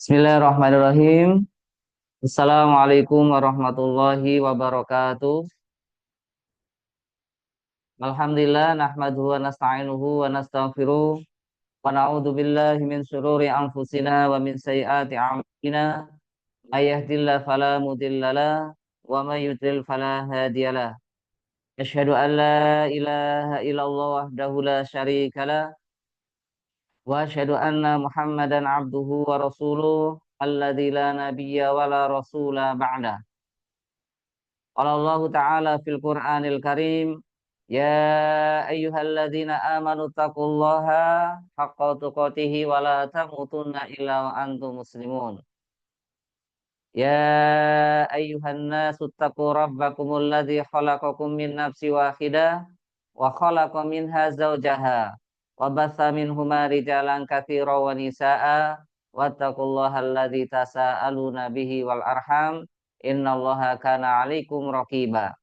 Bismillahirrahmanirrahim. Assalamualaikum warahmatullahi wabarakatuh. Alhamdulillah nahmaduhu wa nasta'inuhu wa nastaghfiruh wa na'udzu billahi min syururi anfusina wa min sayyiati a'malina. May yahdihillahu fala mudhillalah wa may yudlil fala hadiyalah. Asyhadu an la ilaha illallah wahdahu la syarikalah wa asyhadu anna Muhammadan abduhu wa rasuluh alladzi la nabiyya wa la rasula ba'da. Qala Allah Ta'ala fil Qur'anil Karim, ya ayyuhalladzina amanu taqullaha haqqa tuqatih wa la tamutunna illa wa antum muslimun. Ya ayyuhan nasu taqu rabbakumul ladzi khalaqakum min nafsin wahidah wa khalaqa minha zawjaha wa batha minhuma rijalan katsiran wa nisaa'a wattaqullaha alladzi tasaaluna bihi wal arham innallaha kana 'alaikum raqiba.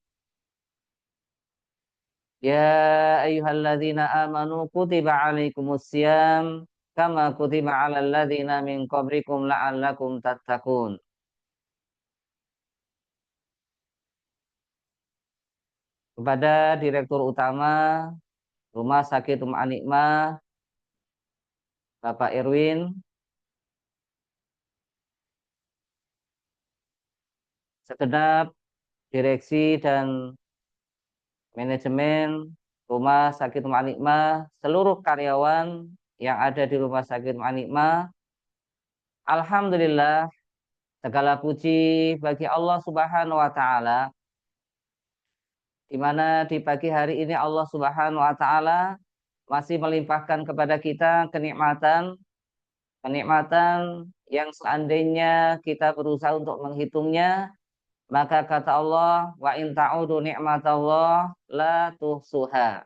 Ya ayyuhalladzina amanu kutiba 'alaikumusiyam kama kutiba 'alal ladzina min qablikum la'allakum tattaqun. Kepada Direktur Utama Rumah Sakit Anikmah Bapak Irwin, segenap direksi dan manajemen Rumah Sakit Anikmah, seluruh karyawan yang ada di Rumah Sakit Anikmah, alhamdulillah segala puji bagi Allah Subhanahu wa taala, di mana di pagi hari ini Allah Subhanahu wa taala masih melimpahkan kepada kita kenikmatan yang seandainya kita berusaha untuk menghitungnya, maka kata Allah, wa in ta'udu ni'matallah la tuhsuha.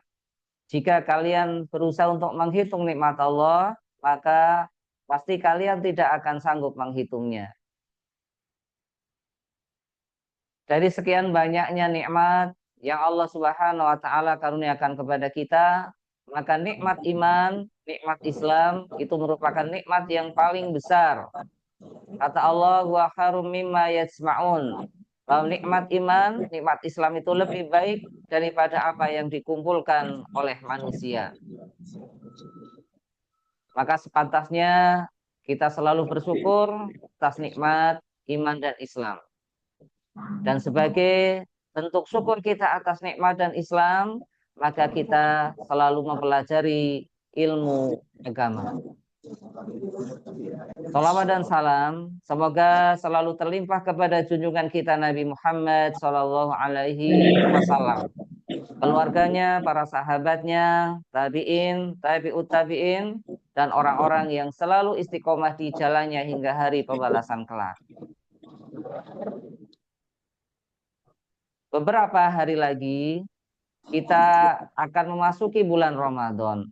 Jika kalian berusaha untuk menghitung nikmat Allah, maka pasti kalian tidak akan sanggup menghitungnya. Dari sekian banyaknya nikmat yang Allah Subhanahu wa taala karuniakan kepada kita, maka nikmat iman, nikmat Islam itu merupakan nikmat yang paling besar. Kata Allah, wa kharum mimma yajma'un. Bahwa nikmat iman, nikmat Islam itu lebih baik daripada apa yang dikumpulkan oleh manusia. Maka sepantasnya kita selalu bersyukur atas nikmat iman dan Islam. Dan sebagai bentuk syukur kita atas nikmat dan Islam, maka kita selalu mempelajari ilmu agama. Salawat dan salam semoga selalu terlimpah kepada junjungan kita Nabi Muhammad Sallallahu Alaihi Wasallam, keluarganya, para sahabatnya, tabiin, tabiut tabiin, dan orang-orang yang selalu istiqomah di jalannya hingga hari pembalasan kelak. Beberapa hari lagi kita akan memasuki bulan Ramadan.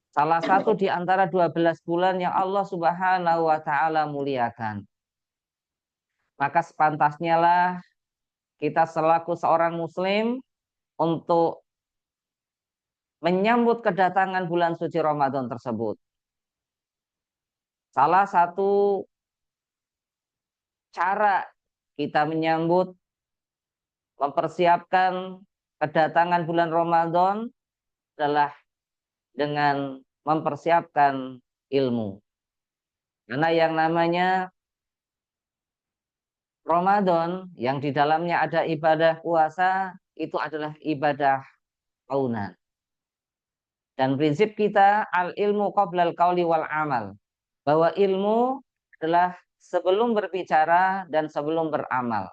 Salah satu di antara 12 bulan yang Allah Subhanahu wa taala muliakan. Maka sepantasnya lah kita selaku seorang muslim untuk menyambut kedatangan bulan suci Ramadan tersebut. Salah satu cara kita menyambut, mempersiapkan kedatangan bulan Ramadan adalah dengan mempersiapkan ilmu. Karena yang namanya Ramadan yang di dalamnya ada ibadah puasa itu adalah ibadah tahunan. Dan prinsip kita al ilmu qoblal qauli wal amal, bahwa ilmu adalah sebelum berbicara dan sebelum beramal.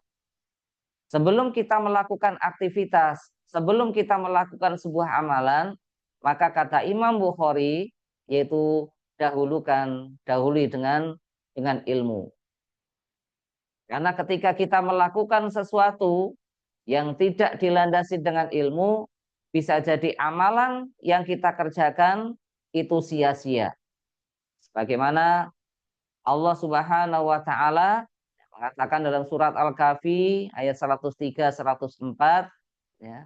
Sebelum kita melakukan aktivitas, sebelum kita melakukan sebuah amalan, maka kata Imam Bukhari yaitu dahului dengan ilmu. Karena ketika kita melakukan sesuatu yang tidak dilandasi dengan ilmu, bisa jadi amalan yang kita kerjakan itu sia-sia. Sebagaimana Allah Subhanahu wa taala mengatakan dalam surat Al-Kahfi ayat 103 104, ya,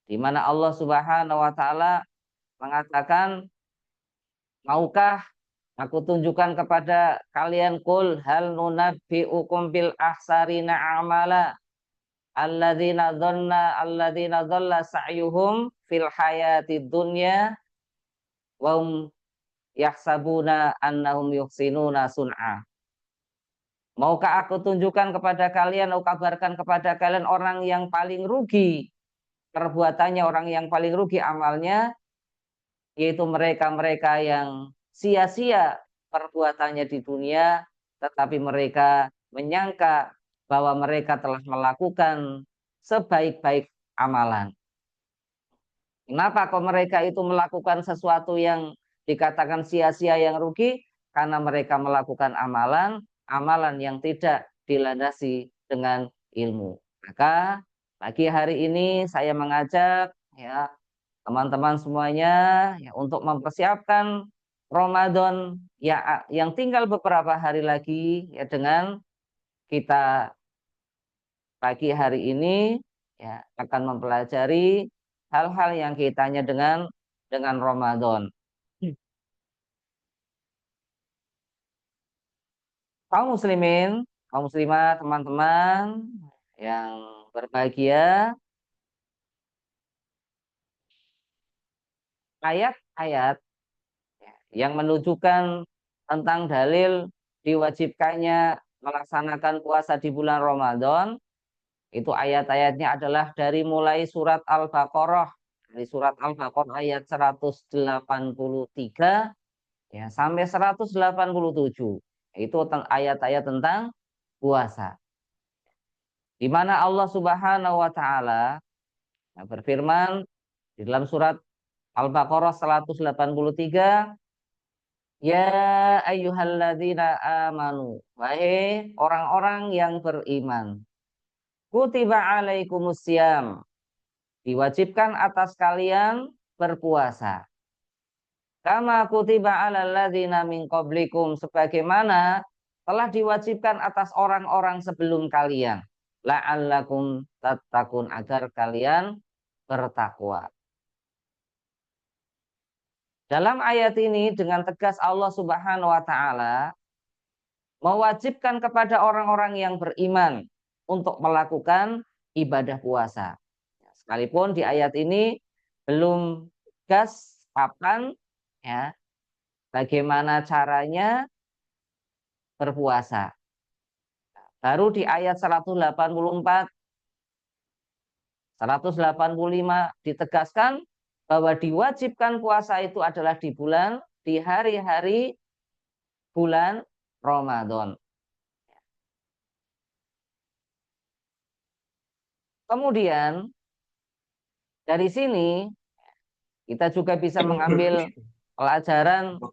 di mana Allah Subhanahu wa taala mengatakan Maukah aku tunjukkan kepada kalian, kul hal nunabbi'ukum bil ahsarina a'mala alladzina dhalla sa'yuhum fil hayati dunya wa hum yahsabuna annahum yuhsinuna sun'a. Maukah aku tunjukkan kepada kalian, aku kabarkan kepada kalian orang yang paling rugi perbuatannya, orang yang paling rugi amalnya, yaitu mereka-mereka yang sia-sia perbuatannya di dunia, tetapi mereka menyangka bahwa mereka telah melakukan sebaik-baik amalan. Kenapa kok mereka itu melakukan sesuatu yang dikatakan sia-sia, yang rugi? Karena mereka melakukan amalan yang tidak dilandasi dengan ilmu. Maka pagi hari ini saya mengajak ya teman-teman semuanya ya, untuk mempersiapkan Ramadan ya, yang tinggal beberapa hari lagi ya, dengan kita pagi hari ini ya akan mempelajari hal-hal yang kaitannya dengan Ramadan. Kaum muslimin, kaum muslimah, teman-teman yang berbahagia, ayat-ayat yang menunjukkan tentang dalil diwajibkannya melaksanakan puasa di bulan Ramadan, itu ayat-ayatnya adalah dari mulai surat Al-Baqarah, dari surat Al-Baqarah ayat 183 ya sampai 187. Itu ayat-ayat tentang puasa. Di mana Allah Subhanahu wa taala berfirman di dalam surat Al-Baqarah 183, ya ayyuhalladzina amanu, wahai orang-orang yang beriman, kutiba alaikumusiyam, diwajibkan atas kalian berpuasa. Kama kutiba alal ladzina min qablikum, sebagaimana telah diwajibkan atas orang-orang sebelum kalian. La'allakum tattaqun, agar kalian bertakwa. Dalam ayat ini dengan tegas Allah Subhanahu wa taala mewajibkan kepada orang-orang yang beriman untuk melakukan ibadah puasa. Sekalipun di ayat ini belum tegas kapan ya bagaimana caranya berpuasa. Baru di ayat 184, 185 ditegaskan bahwa diwajibkan puasa itu adalah di hari-hari bulan Ramadan. Kemudian dari sini kita juga bisa mengambil pelajaran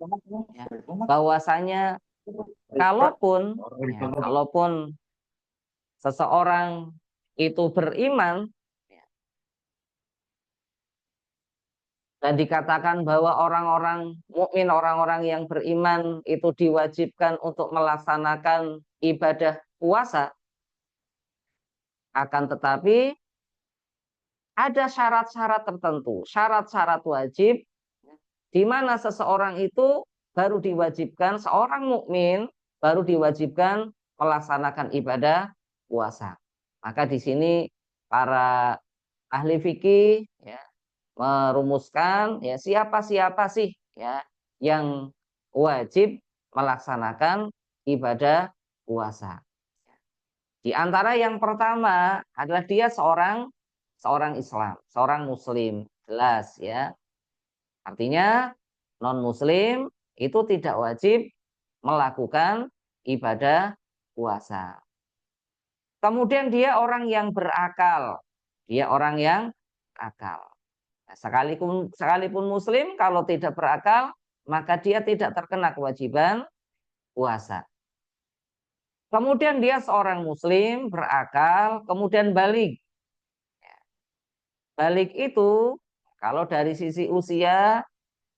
ya, bahwasanya kalaupun seseorang itu beriman dan dikatakan bahwa orang-orang mukmin, orang-orang yang beriman itu diwajibkan untuk melaksanakan ibadah puasa, akan tetapi ada syarat-syarat tertentu, syarat-syarat wajib di mana seseorang itu baru diwajibkan, seorang mukmin baru diwajibkan melaksanakan ibadah puasa. Maka di sini para ahli fikih ya, merumuskan ya siapa-siapa sih ya yang wajib melaksanakan ibadah puasa. Di antara yang pertama adalah dia seorang Islam, seorang Muslim, jelas ya. Artinya non Muslim itu tidak wajib melakukan ibadah puasa. Kemudian dia orang yang berakal, dia orang yang akal. Nah, sekalipun Muslim kalau tidak berakal maka dia tidak terkena kewajiban puasa. Kemudian dia seorang Muslim berakal, kemudian balik. Balik itu kalau dari sisi usia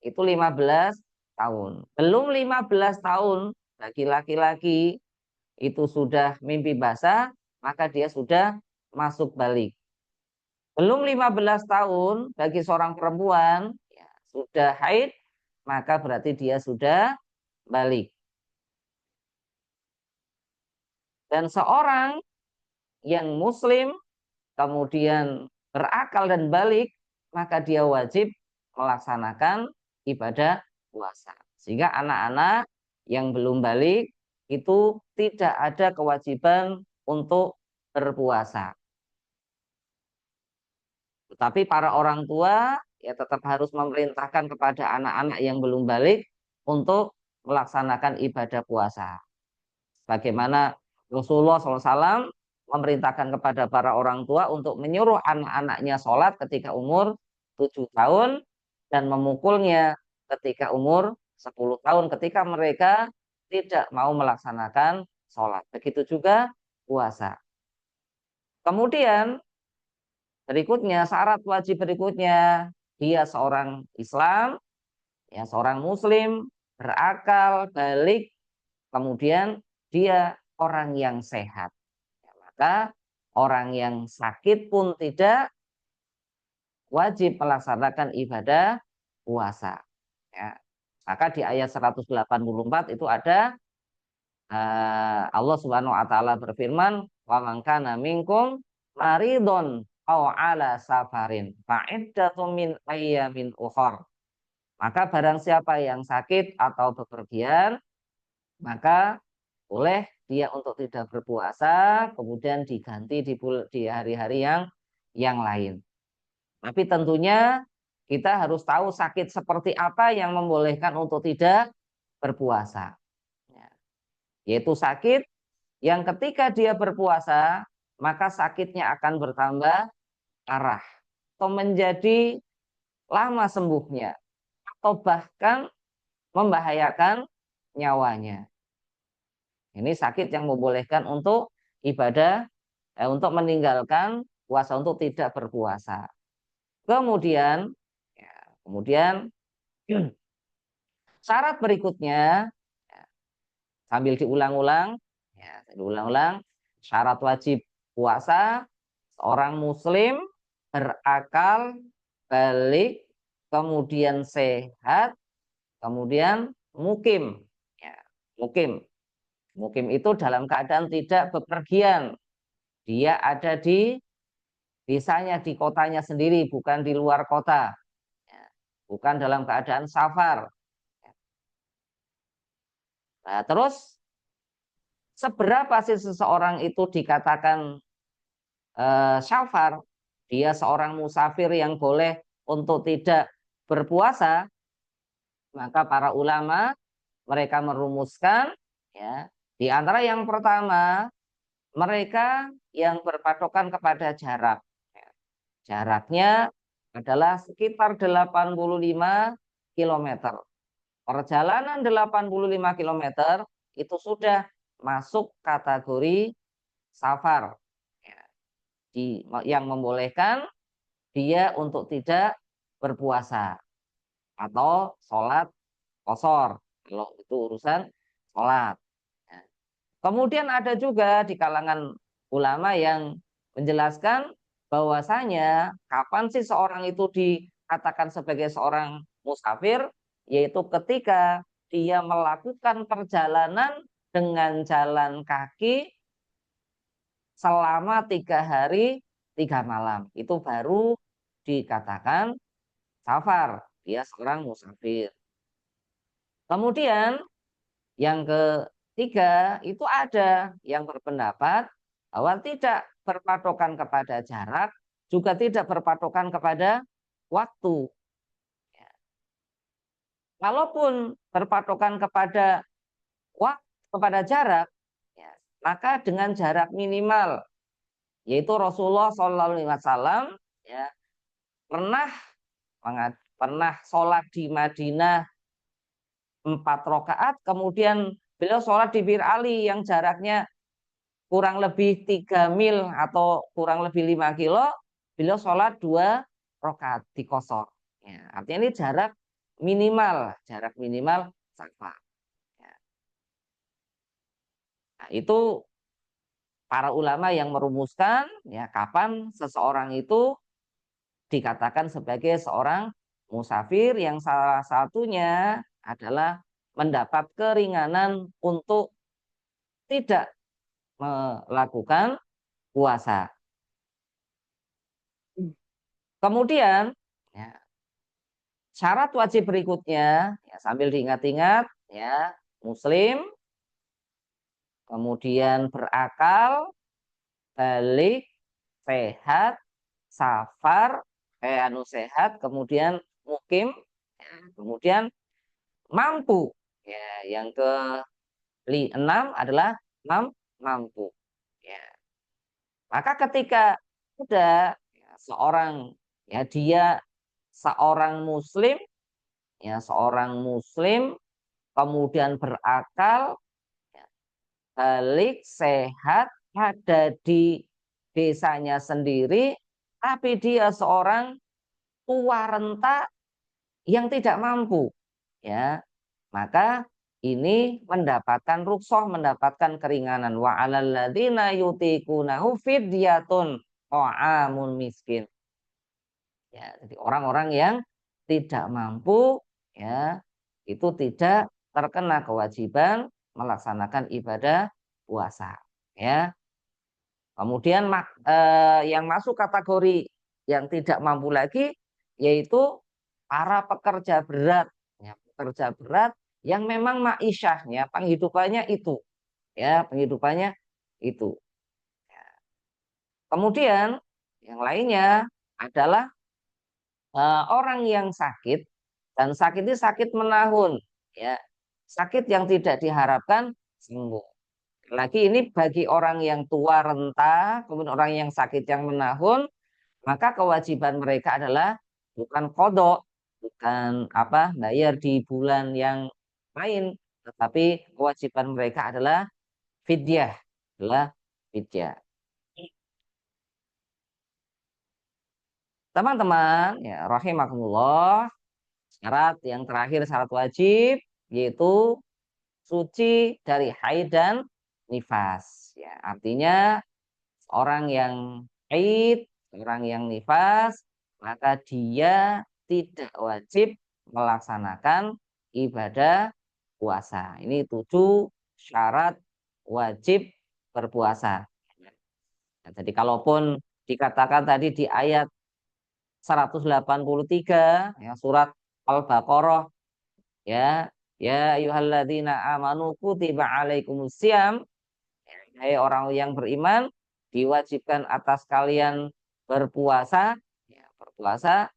itu 15 tahun. Belum 15 tahun bagi laki-laki itu sudah mimpi basah, maka dia sudah masuk balik. Belum 15 tahun bagi seorang perempuan ya, sudah haid, maka berarti dia sudah balik. Dan seorang yang muslim kemudian berakal dan balik, maka dia wajib melaksanakan ibadah puasa. Sehingga anak-anak yang belum balik itu tidak ada kewajiban untuk berpuasa. Tetapi para orang tua ya tetap harus memerintahkan kepada anak-anak yang belum balik untuk melaksanakan ibadah puasa. Bagaimana Rasulullah SAW memerintahkan kepada para orang tua untuk menyuruh anak-anaknya sholat ketika umur 7 tahun dan memukulnya ketika umur 10 tahun ketika mereka tidak mau melaksanakan sholat. Begitu juga puasa. Kemudian berikutnya, syarat wajib berikutnya, dia seorang Islam, ya seorang Muslim, berakal, balik, kemudian dia orang yang sehat. Ya, maka orang yang sakit pun tidak wajib melaksanakan ibadah puasa. Ya. Maka di ayat 184 itu ada Allah Subhanahu wa taala berfirman, "Wa man kana minkum maridon aw ala safarin fa'iddatun min ayyamin ukhra." Maka barang siapa yang sakit atau bepergian, maka boleh dia untuk tidak berpuasa, kemudian diganti di hari-hari yang lain. Tapi tentunya kita harus tahu sakit seperti apa yang membolehkan untuk tidak berpuasa. Ya. Yaitu sakit yang ketika dia berpuasa, maka sakitnya akan bertambah parah atau menjadi lama sembuhnya atau bahkan membahayakan nyawanya. Ini sakit yang membolehkan untuk ibadah, untuk meninggalkan puasa, untuk tidak berpuasa. Kemudian, ya, kemudian syarat berikutnya, ya, sambil diulang-ulang, ya, diulang-ulang, syarat wajib puasa, seorang muslim berakal, balik, kemudian sehat, kemudian mukim. Ya, mukim. Mukim itu dalam keadaan tidak bepergian. Dia ada di desanya, di kotanya sendiri, bukan di luar kota. Ya, bukan dalam keadaan safar. Nah, terus seberapa sih seseorang itu dikatakan safar? Dia seorang musafir yang boleh untuk tidak berpuasa. Maka para ulama mereka merumuskan, ya, di antara yang pertama mereka yang berpatokan kepada jarak. Jaraknya adalah sekitar 85 kilometer. Perjalanan 85 kilometer itu sudah masuk kategori safar. Ya, yang membolehkan dia untuk tidak berpuasa atau sholat qashar. Kalau itu urusan sholat. Ya. Kemudian ada juga di kalangan ulama yang menjelaskan bahwasanya kapan sih seorang itu dikatakan sebagai seorang musafir, yaitu ketika dia melakukan perjalanan dengan jalan kaki selama 3 hari 3 malam. Itu baru dikatakan safar, dia seorang musafir. Kemudian yang ketiga, itu ada yang berpendapat bahwa tidak berpatokan kepada jarak, juga tidak berpatokan kepada waktu. Ya. Kalaupun berpatokan kepada waktu, kepada jarak, ya, maka dengan jarak minimal, yaitu Rasulullah SAW ya, pernah pernah sholat di Madinah 4 rakaat, kemudian beliau sholat di Bir Ali yang jaraknya kurang lebih 3 mil atau kurang lebih 5 kilo, beliau sholat 2 rakaat di qashar. Ya, artinya ini jarak minimal safar. Ya. Nah, itu para ulama yang merumuskan ya kapan seseorang itu dikatakan sebagai seorang musafir yang salah satunya adalah mendapat keringanan untuk tidak melakukan puasa. Kemudian ya, syarat wajib berikutnya ya, sambil diingat-ingat ya, muslim, kemudian berakal, balik, sehat, safar, sehat, kemudian mukim, ya, kemudian mampu. Ya, yang ke-6 adalah mampu. Ya. Maka ketika ada ya, seorang ya dia seorang muslim ya seorang muslim kemudian berakal ya, balik sehat ada di desanya sendiri tapi dia seorang tua renta yang tidak mampu ya maka ini mendapatkan rukhsah mendapatkan keringanan wa alal ladzina yutiqunahu fidyatun ta'amun miskin ya jadi orang-orang yang tidak mampu ya itu tidak terkena kewajiban melaksanakan ibadah puasa ya kemudian yang masuk kategori yang tidak mampu lagi yaitu para pekerja berat ya pekerja berat yang memang ma'isyahnya penghidupannya itu ya penghidupannya itu kemudian yang lainnya adalah orang yang sakit dan sakit itu sakit menahun ya sakit yang tidak diharapkan sembuh lagi ini bagi orang yang tua renta kemudian orang yang sakit yang menahun maka kewajiban mereka adalah bukan kodok bukan apa bayar di bulan yang lain tetapi kewajiban mereka adalah fidyah adalah fidyah teman-teman ya rahimakumullah syarat yang terakhir syarat wajib yaitu suci dari haid dan nifas. Ya, artinya orang yang haid, orang yang nifas, maka dia tidak wajib melaksanakan ibadah puasa. Ini 7 syarat wajib berpuasa. Nah, jadi kalaupun dikatakan tadi di ayat 183 ya, surat Al-Baqarah ya ya ayyuhalladzina amanu kutiba alaikumusiyam hai orang yang beriman diwajibkan atas kalian berpuasa ya berpuasa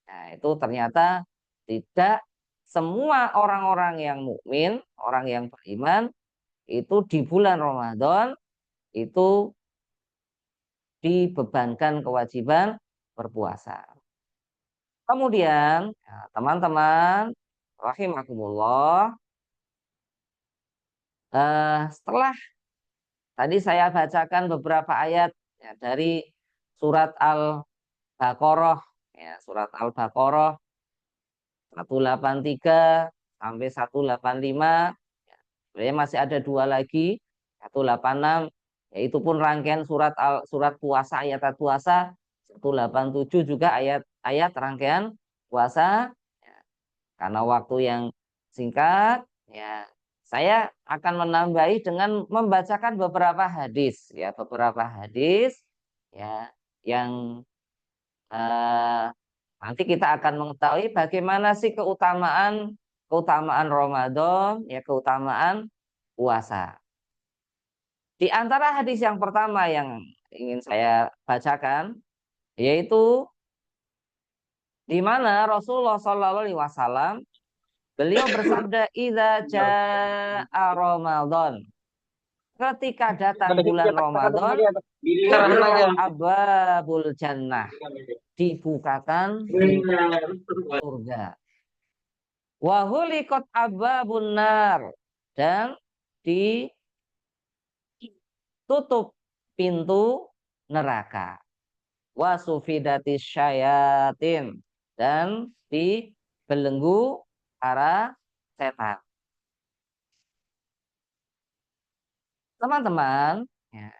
nah itu ternyata tidak semua orang-orang yang mukmin orang yang beriman itu di bulan Ramadan itu dibebankan kewajiban berpuasa kemudian ya, teman-teman rahimakumullah setelah tadi saya bacakan beberapa ayat ya, dari surat Al-Baqarah ya, surat Al-Baqarah 183 sampai 185 ya, sebenarnya masih ada 2 lagi 186 yaitu pun rangkaian surat puasa ayat puasa 187 juga ayat-ayat rangkaian puasa ya, karena waktu yang singkat ya saya akan menambahi dengan membacakan beberapa hadis ya yang eh, nanti kita akan mengetahui bagaimana sih keutamaan keutamaan Ramadan ya keutamaan puasa. Di antara hadis yang pertama yang ingin saya bacakan yaitu di mana Rasulullah Shallallahu Alaihi Wasallam beliau bersabda idza jaa Ramadan ketika datang bulan Ramadan futihat abwabul jannah dibukakan pintu surga wa huliqat abwabun nar dan ditutup pintu neraka wa sufidatis syayatin dan dibelenggu para setan teman-teman ya,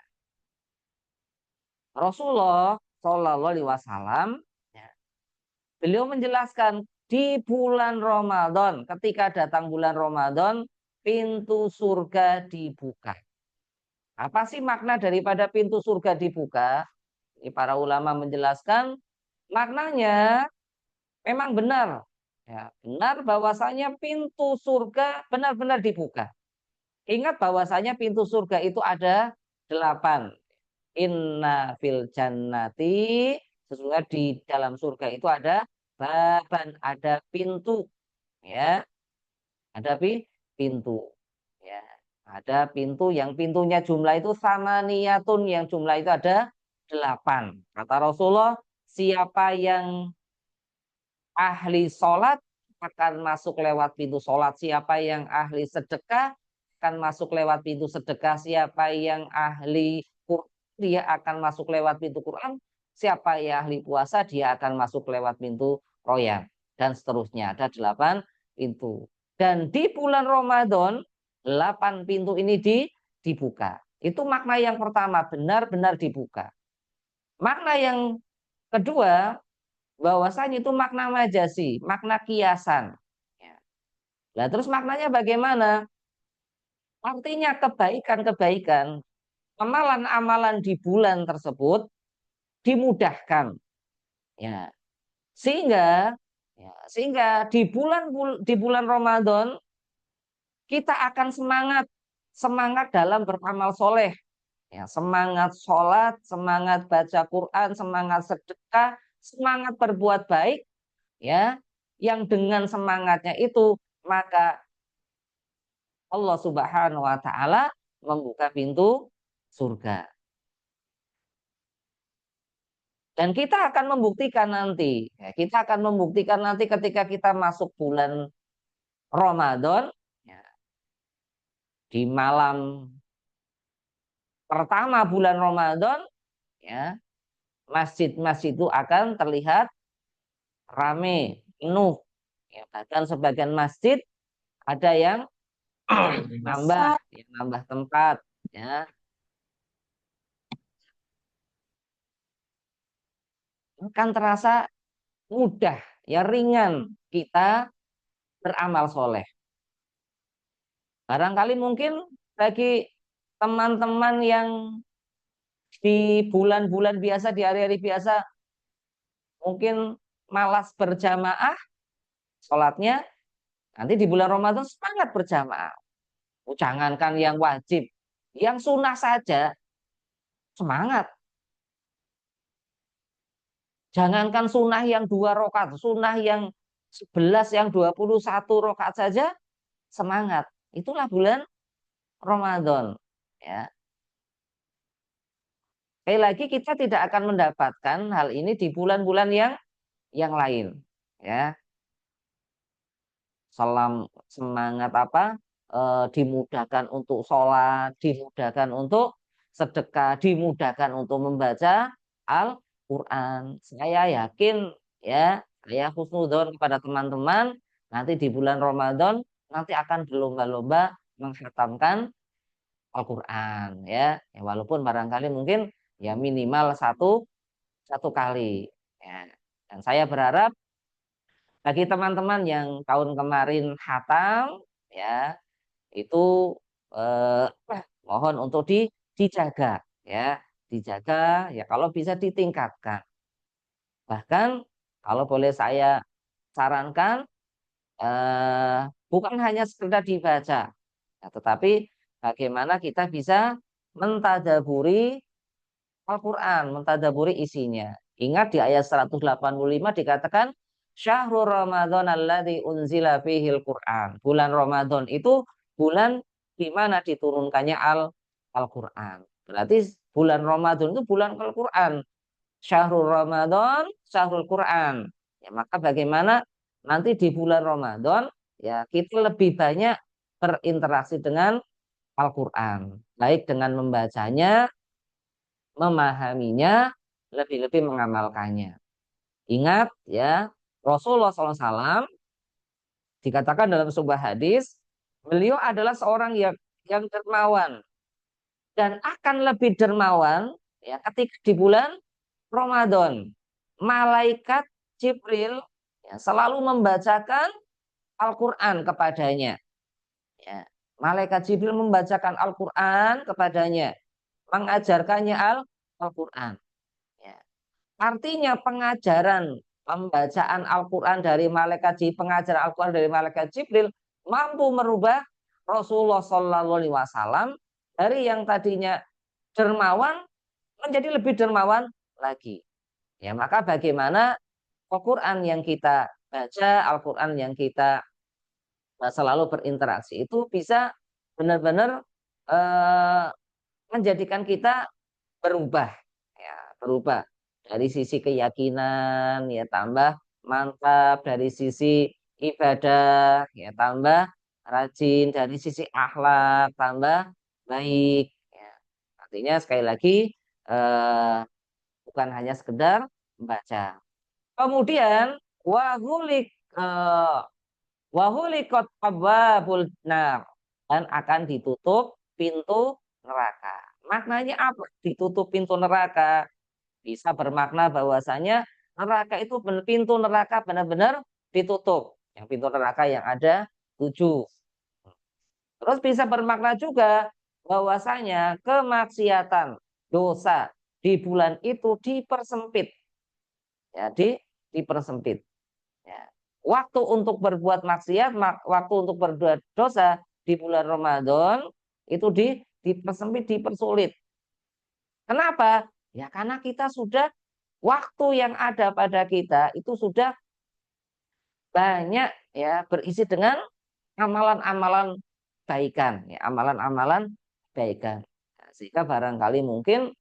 Rasulullah Shallallahu Alaihi Wasallam ya, beliau menjelaskan di bulan Ramadan. Ketika datang bulan Ramadan, pintu surga dibuka. Apa sih makna daripada pintu surga dibuka? Ini para ulama menjelaskan maknanya memang benar. Ya, benar bahwasanya pintu surga benar-benar dibuka. Ingat bahwasanya pintu surga itu ada 8. Inna fil jannati, sesungguhnya di dalam surga itu ada baban, ada pintu, ya, ada pintu, ya, ada pintu yang pintunya jumlah itu sama niyatun, yang jumlah itu ada 8. Kata Rasulullah, siapa yang ahli sholat akan masuk lewat pintu sholat, siapa yang ahli sedekah akan masuk lewat pintu sedekah, siapa yang ahli Quran dia akan masuk lewat pintu Quran, siapa yang ahli puasa dia akan masuk lewat pintu royan, dan seterusnya. Ada 8 pintu, dan di bulan Ramadan 8 pintu ini dibuka. Itu makna yang pertama, benar-benar dibuka. Makna yang kedua, bahwasanya itu makna majasi, makna kiasan. Ya. Nah, terus maknanya bagaimana? Artinya kebaikan-kebaikan, amalan-amalan di bulan tersebut dimudahkan. Ya. Sehingga sehingga di bulan Ramadan kita akan semangat dalam beramal soleh. Ya, semangat sholat, semangat baca Quran, semangat sedekah, semangat berbuat baik, ya, yang dengan semangatnya itu maka Allah Subhanahu wa taala membuka pintu surga. Dan kita akan membuktikan nanti, ya, kita akan membuktikan nanti ketika kita masuk bulan Ramadan, ya, di malam pertama bulan Ramadan, ya, masjid-masjid itu akan terlihat rame, penuh. Ya, bahkan sebagian masjid ada yang nambah tempat, ya, kan terasa mudah, ya, ringan kita beramal soleh. Barangkali mungkin bagi teman-teman yang di bulan-bulan biasa, di hari-hari biasa mungkin malas berjamaah sholatnya, nanti di bulan Ramadan semangat berjamaah. Jangankan yang wajib, yang sunnah saja semangat. Jangankan sunnah yang 2 rakaat, sunnah yang 11, yang 21 rakaat saja semangat. Itulah bulan Ramadan. Ya. Sekali lagi kita tidak akan mendapatkan hal ini di bulan-bulan yang lain. Ya, semangat apa? Dimudahkan untuk sholat, dimudahkan untuk sedekah, dimudahkan untuk membaca Al-Quran. Saya yakin, ya, saya husnudzon kepada teman-teman nanti di bulan Ramadan nanti akan berlomba-lomba menghatamkan Al-Quran, ya. Ya, walaupun barangkali mungkin ya minimal satu kali, ya. Dan saya berharap bagi teman-teman yang tahun kemarin khatam, ya, itu eh, mohon untuk dijaga, ya, dijaga, ya, kalau bisa ditingkatkan. Bahkan kalau boleh saya sarankan, bukan hanya sekedar dibaca, ya, tetapi bagaimana kita bisa mentadaburi Al-Quran, mentadaburi isinya. Ingat di ayat 185 dikatakan Syahrul Ramadan alladzi unzila fihil Quran. Bulan Ramadan itu bulan di mana diturunkannya Al-Quran. Berarti bulan Ramadan itu bulan Al-Quran. Syahrul Ramadan, Syahrul Quran. Ya, maka bagaimana nanti di bulan Ramadan, ya, kita lebih banyak berinteraksi dengan Al-Quran. Baik dengan membacanya, memahaminya, lebih-lebih mengamalkannya. Ingat, ya, Rasulullah SAW dikatakan dalam sebuah hadis, beliau adalah seorang yang dermawan dan akan lebih dermawan, ya, ketika di bulan Ramadan. Malaikat Jibril ya, selalu membacakan Al-Quran kepadanya. Ya. Malaikat Jibril membacakan Al-Quran kepadanya, mengajarkannya Al-Quran. Ya. Artinya pengajaran pembacaan Al-Quran dari malaikat Jibril, pengajaran Al-Quran dari malaikat Jibril mampu merubah Rasulullah Shallallahu Alaihi Wasallam dari yang tadinya dermawan menjadi lebih dermawan lagi. Ya, maka bagaimana Al-Quran yang kita baca, Al-Quran yang kita selalu berinteraksi itu bisa benar-benar eh, menjadikan kita berubah, ya, berubah dari sisi keyakinan, ya tambah mantap, dari sisi ibadah, ya tambah rajin, dari sisi akhlak tambah baik. Ya. Artinya sekali lagi eh, bukan hanya sekedar membaca. Kemudian wahulik eh, wahulikot abwabul nar, dan akan ditutup pintu neraka. Maknanya apa? Ditutup pintu neraka. Bisa bermakna bahwasanya neraka itu pintu neraka benar-benar ditutup. Yang pintu neraka yang ada 7. Terus bisa bermakna juga bahwasanya kemaksiatan, dosa di bulan itu dipersempit. Ya, dipersempit. Ya. Waktu untuk berbuat maksiat, waktu untuk berbuat dosa di bulan Ramadan itu dipersempit, dipersulit. Kenapa? Ya karena kita sudah, waktu yang ada pada kita itu sudah banyak ya berisi dengan amalan-amalan kebaikan, ya, amalan-amalan kebaikan. Nah, sehingga barangkali mungkin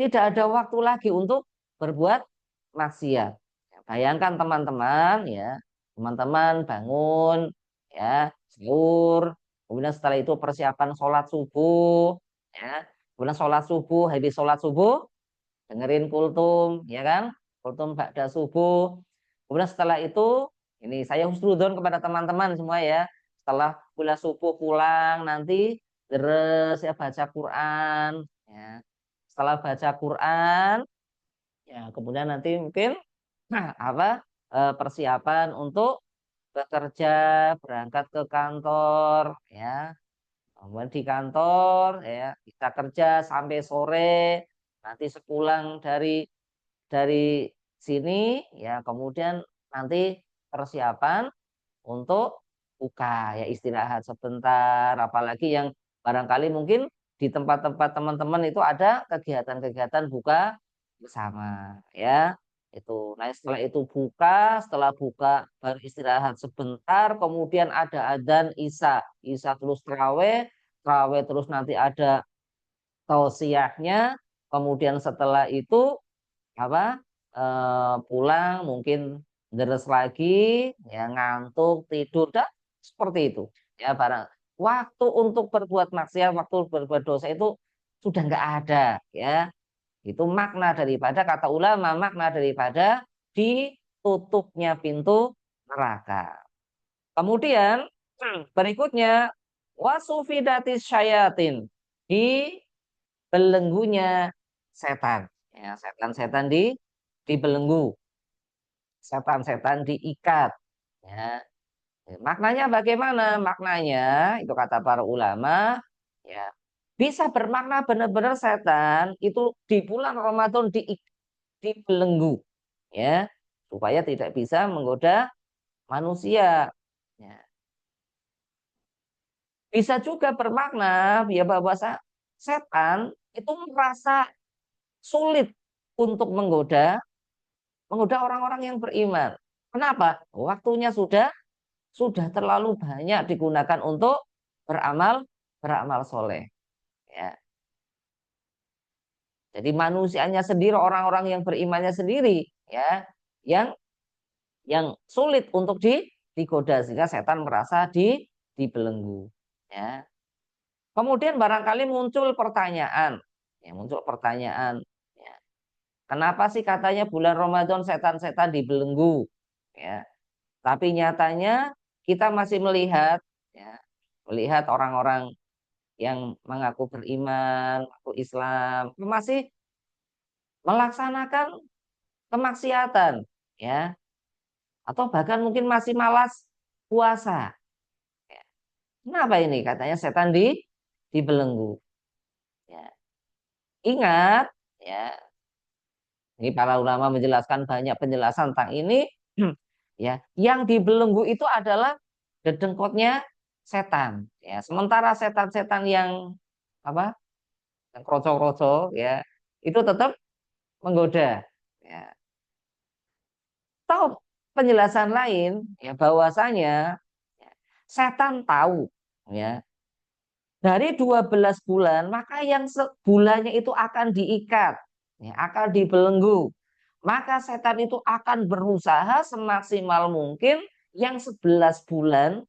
tidak ada waktu lagi untuk berbuat maksiat. Ya, bayangkan teman-teman ya, teman-teman bangun ya, sahur, kemudian setelah itu persiapan sholat subuh, ya, kemudian sholat subuh, habis sholat subuh dengerin kultum, ya kan, kultum ba'da subuh. Kemudian setelah itu, ini saya husnudon kepada teman-teman semua ya, setelah kuliah subuh pulang nanti terus ya baca Quran, ya. Setelah baca Quran, ya kemudian nanti mungkin apa persiapan untuk bekerja, berangkat ke kantor, ya. Kemudian di kantor, ya kita kerja sampai sore. Nanti sepulang dari sini, ya kemudian nanti persiapan untuk buka, ya istirahat sebentar, apalagi yang barangkali mungkin di tempat-tempat teman-teman itu ada kegiatan-kegiatan buka bersama, ya itu. Nah setelah itu buka, setelah buka baru istirahat sebentar, kemudian ada adzan isya terus terawih, terawih terus nanti ada tausiahnya, kemudian setelah itu apa pulang mungkin deres lagi, ya ngantuk tidur, dah seperti itu ya. Barang waktu untuk berbuat maksiat, waktu berbuat dosa itu sudah nggak ada, ya. Itu makna daripada, kata ulama, makna daripada ditutupnya pintu neraka. Kemudian berikutnya wasufidatis syayatin, dibelenggunya setan, ya setan-setan dibelenggu, setan-setan diikat, ya. Maknanya bagaimana? Maknanya itu kata para ulama, ya bisa bermakna benar-benar setan itu di bulan Ramadan dibelenggu, ya supaya tidak bisa menggoda manusia, ya. Bisa juga bermakna ya bahwa setan itu merasa sulit untuk menggoda orang-orang yang beriman. Kenapa? Waktunya sudah terlalu banyak digunakan untuk beramal beramal soleh. Ya. Jadi manusianya sendiri, orang-orang yang berimannya sendiri, ya, yang sulit untuk digoda, sehingga setan merasa dibelenggu. Ya. Kemudian barangkali muncul pertanyaan, ya, muncul pertanyaan, ya, kenapa sih katanya bulan Ramadan setan-setan dibelenggu? Ya, tapi nyatanya kita masih melihat, ya, melihat orang-orang yang mengaku beriman, mengaku Islam, masih melaksanakan kemaksiatan, ya. atau bahkan mungkin masih malas puasa. Ya. Kenapa ini? Katanya setan dibelenggu. Ya. Ingat, ya, ini para ulama menjelaskan banyak penjelasan tentang ini. Ya, yang dibelenggu itu adalah dedengkotnya setan. Ya, sementara setan-setan yang apa? Yang kroco-kroco, ya, itu tetap menggoda. Ya. Tahu penjelasan lain, ya bahwasanya ya, setan tahu, ya, dari 12 bulan maka yang sebulannya itu akan diikat, ya, akan dibelenggu. Maka setan itu akan berusaha semaksimal mungkin yang 11 bulan,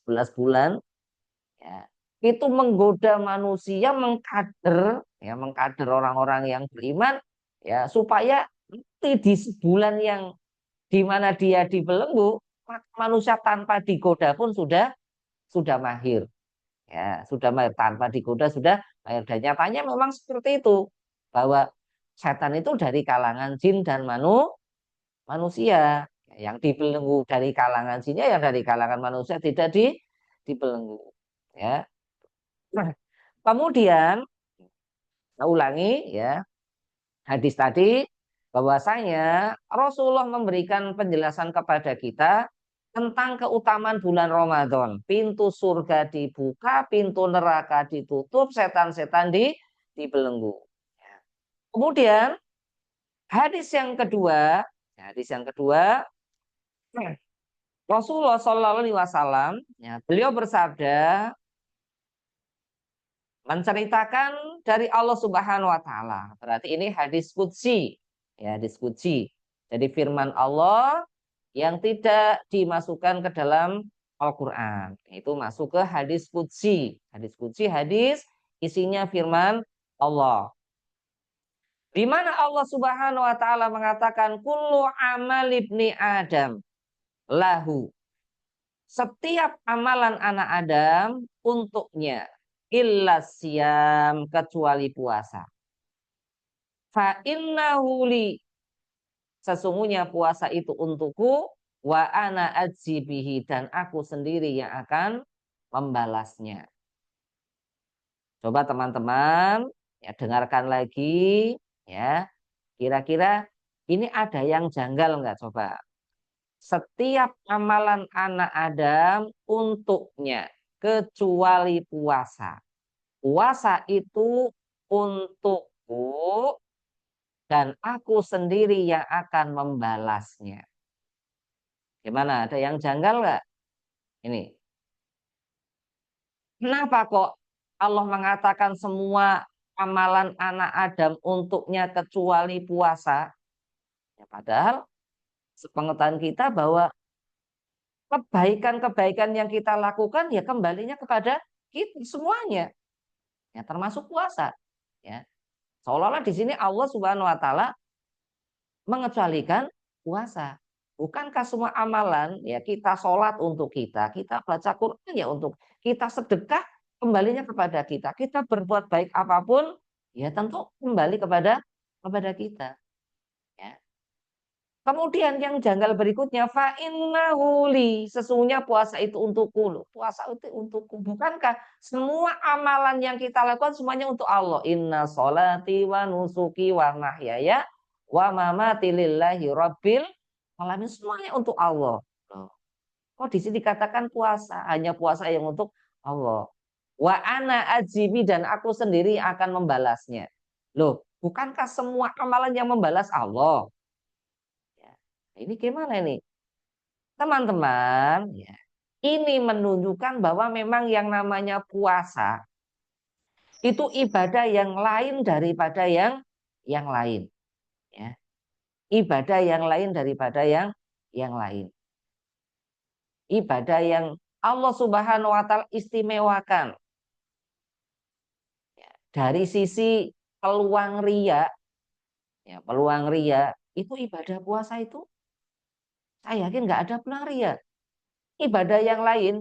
11 bulan, ya, itu menggoda manusia, mengkader orang-orang yang beriman, ya, supaya nanti di sebulan yang di mana dia dibelenggu, manusia tanpa digoda pun sudah mahir. Ya, sudah mahir tanpa digoda sudah mahir. Dan nyatanya memang seperti itu, bahwa setan itu dari kalangan jin dan manusia. Yang dibelenggu dari kalangan jinnya, yang dari kalangan manusia tidak dibelenggu. Ya. Nah, kemudian saya ulangi, ya, hadis tadi, bahwasanya Rasulullah memberikan penjelasan kepada kita tentang keutamaan bulan Ramadan. Pintu surga dibuka, pintu neraka ditutup, setan-setan dibelenggu. Kemudian hadis yang kedua, Rasulullah Shallallahu Alaihi Wasallam, ya, beliau bersabda, menceritakan dari Allah Subhanahu Wa Taala. Berarti ini hadis qudsi, ya, hadis qudsi. Jadi firman Allah yang tidak dimasukkan ke dalam Al-Quran. Itu masuk ke hadis qudsi. Hadis qudsi, hadis isinya firman Allah. Di mana Allah Subhanahu wa taala mengatakan kullu amal ibni Adam lahu. Setiap amalan anak Adam untuknya, illa siyam, kecuali puasa. Fa innahu li, sesungguhnya puasa itu untukku, wa ana ajzi bihi, dan aku sendiri yang akan membalasnya. Coba teman-teman, ya, dengarkan lagi, ya. Kira-kira ini ada yang janggal nggak? Coba. Setiap amalan anak Adam untuknya, kecuali puasa. Puasa itu untukku dan aku sendiri yang akan membalasnya. Gimana? Ada yang janggal nggak? Ini. Kenapa kok Allah mengatakan semua amalan anak Adam untuknya kecuali puasa? Ya, padahal sepengetahuan kita bahwa kebaikan-kebaikan yang kita lakukan ya kembalinya kepada kita semuanya, ya, termasuk puasa. Ya, seolah-olah di sini Allah Subhanahu Wa Taala mengecualikan puasa. Bukankah semua amalan, ya, kita sholat untuk kita baca Quran ya untuk kita, sedekah kembalinya kepada kita berbuat baik apapun ya tentu kembali kepada kita. Ya. Kemudian yang janggal berikutnya, fa innahu li, sesungguhnya puasa itu untukku. Loh, puasa itu untukku. Bukankah semua amalan yang kita lakukan semuanya untuk Allah? Inna sholati wa nusuki wa mahyaya wa mamati lillahi rabbil alamin. Semuanya untuk Allah. Loh, kok di sini dikatakan puasa, hanya puasa yang untuk Allah. Wa ana ajibi, dan aku sendiri akan membalasnya. Loh, bukankah semua amalan yang membalas Allah? Ya. Ini gimana ini? Teman-teman, ya, ini menunjukkan bahwa memang yang namanya puasa itu ibadah yang lain daripada yang lain. Ya. Ibadah yang lain daripada yang lain. Ibadah yang Allah Subhanahu wa taala istimewakan. Ya. Dari sisi peluang ria, ya, peluang ria itu ibadah puasa itu saya yakin nggak ada peluang ria. Ibadah yang lain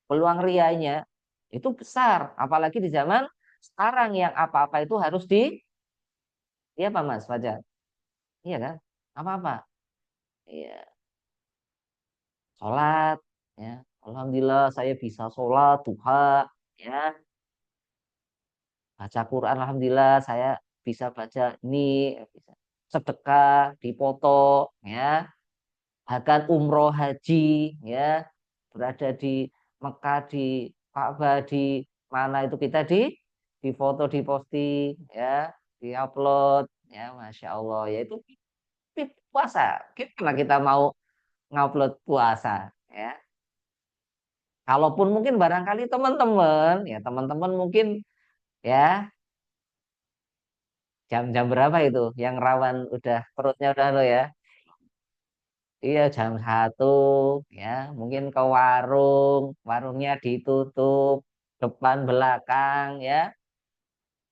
peluang rianya itu besar, apalagi di zaman sekarang yang apa-apa itu harus iya apa Mas Fajar? Iya kan? Apa-apa. Iya. sholat, ya, alhamdulillah saya bisa sholat duha, ya, baca Quran, alhamdulillah saya bisa baca ini, bisa sedekah, dipoto, ya, bahkan umroh haji, ya, berada di Mekah, di Ka'bah, di mana itu kita di foto, di posting, ya, di upload, ya, masya Allah, ya itu puasa. Gimana kita mau ngupload puasa, ya? Kalaupun mungkin barangkali teman-teman, ya teman-teman mungkin ya jam-jam berapa itu yang rawan udah perutnya udah lo ya. Iya jam 1 ya mungkin ke warung, warungnya ditutup depan belakang ya,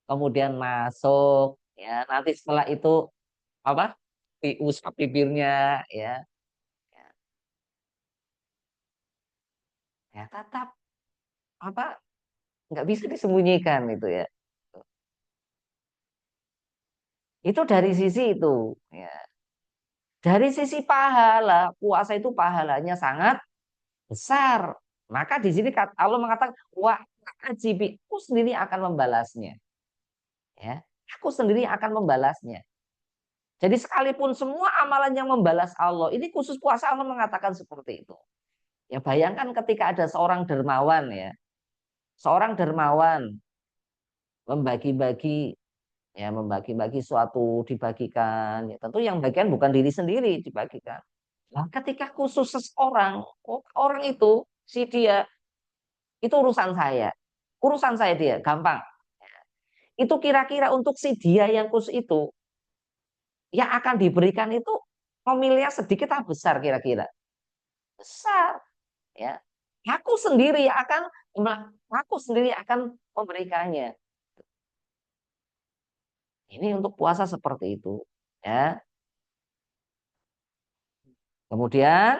kemudian masuk ya nanti setelah itu apa diusap bibirnya ya, ya, ya tetap apa nggak bisa disembunyikan itu ya. Itu dari sisi itu ya. Dari sisi pahala, puasa itu pahalanya sangat besar. Maka di sini Allah mengatakan, wah ajibi, aku sendiri akan membalasnya. Ya, aku sendiri akan membalasnya. Jadi sekalipun semua amalan yang membalas Allah, ini khusus puasa Allah mengatakan seperti itu. Ya bayangkan ketika ada seorang dermawan ya, seorang dermawan membagi-bagi ya membagi-bagi suatu dibagikan ya tentu yang bagian bukan diri sendiri dibagikan. Nah, ketika khusus seseorang, oh, orang itu, si dia, itu urusan saya dia, gampang. Itu kira-kira untuk si dia yang khusus itu, yang akan diberikan itu pemilihnya sedikit atau besar kira-kira? Besar, ya. Aku sendiri akan, aku sendiri akan memberikannya. Ini untuk puasa seperti itu, ya. Kemudian,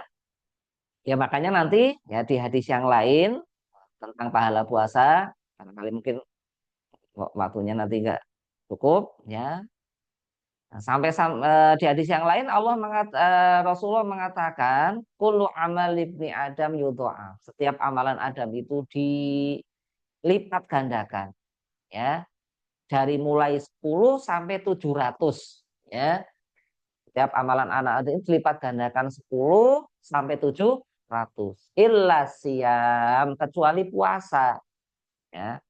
ya makanya nanti ya di hadis yang lain tentang pahala puasa, barangkali mungkin waktunya nanti nggak cukup ya. Nah, di hadis yang lain Rasulullah mengatakan kullu amal ibni Adam yudha'af. Setiap amalan Adam itu dilipat gandakan ya. Dari mulai 10 sampai 700 ya. Setiap amalan anak Adam itu dilipat gandakan 10 sampai 700. Illa siyam kecuali puasa ya.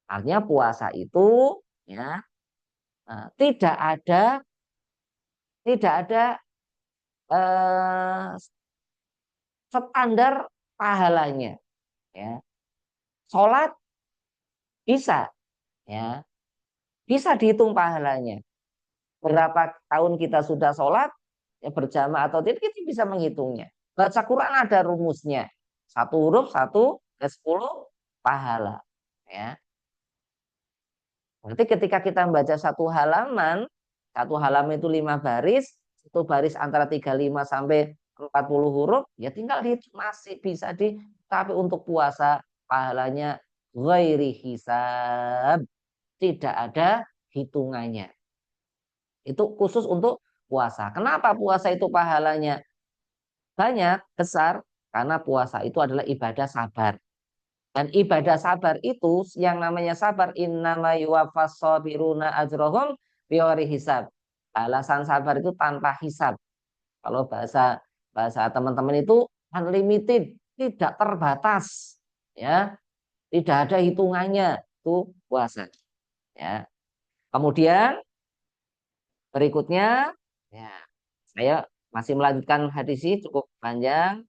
Artinya puasa itu ya tidak ada eh, standar pahalanya ya. Sholat bisa ya, bisa dihitung pahalanya. Berapa tahun kita sudah sholat ya berjamaah atau tidak kita bisa menghitungnya. Baca Quran ada rumusnya. Satu huruf satu ke 10 pahala ya. Berarti ketika kita membaca satu halaman itu 5 baris, satu baris antara 35 sampai 40 huruf, ya tinggal dihitung masih bisa tapi untuk puasa pahalanya ghairi hisab, tidak ada hitungannya. Itu khusus untuk puasa. Kenapa puasa itu pahalanya banyak, besar? Karena puasa itu adalah ibadah sabar. Dan ibadah sabar itu yang namanya sabar innama yuwaffas sabiruna ajrohum biori hisab. Alasan sabar itu tanpa hisab. Kalau bahasa bahasa teman-teman itu unlimited, tidak terbatas, ya, tidak ada hitungannya. Itu puasa, ya. Kemudian berikutnya, ya, saya masih melanjutkan hadis ini cukup panjang,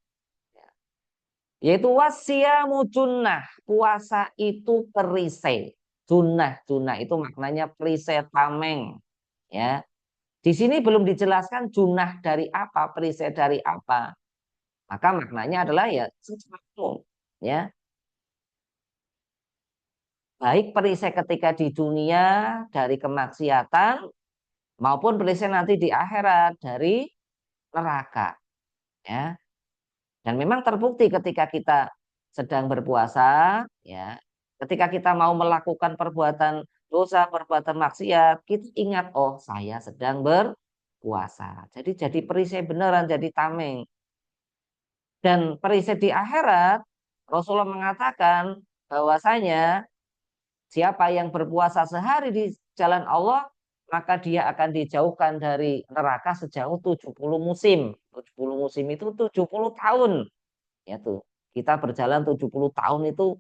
yaitu wasiyamu junnah, puasa itu perisai. Junnah itu maknanya perisai tameng, ya. Di sini belum dijelaskan junnah dari apa, perisai dari apa. Maka maknanya adalah ya secara umum, ya. Baik perisai ketika di dunia dari kemaksiatan maupun perisai nanti di akhirat dari neraka, ya. Dan memang terbukti ketika kita sedang berpuasa, ya, ketika kita mau melakukan perbuatan dosa, perbuatan maksiat, kita ingat, oh saya sedang berpuasa. Jadi perisai beneran, jadi tameng. Dan perisai di akhirat, Rasulullah mengatakan bahwasanya siapa yang berpuasa sehari di jalan Allah, maka dia akan dijauhkan dari neraka sejauh 70 musim. 70 musim itu 70 tahun. Ya tuh, kita berjalan 70 tahun itu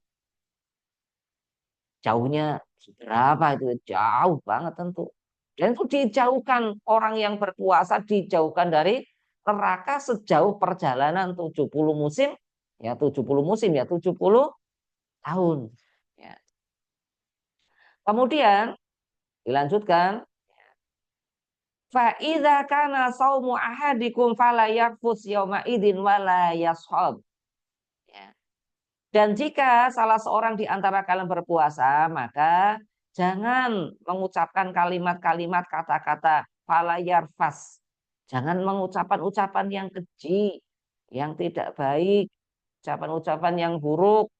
jauhnya berapa itu? Jauh banget tentu. Dan itu dijauhkan orang yang berpuasa dijauhkan dari neraka sejauh perjalanan 70 musim. Ya 70 musim ya 70 tahun. Ya. Kemudian dilanjutkan Fa'idha kana saumu ahadikum fala yakfus yawma idin wala yashab. Ya. Dan jika salah seorang di antara kalian berpuasa, maka jangan mengucapkan kalimat-kalimat kata-kata fala yarfas. Jangan mengucapkan ucapan yang keji, yang tidak baik, ucapan-ucapan yang buruk.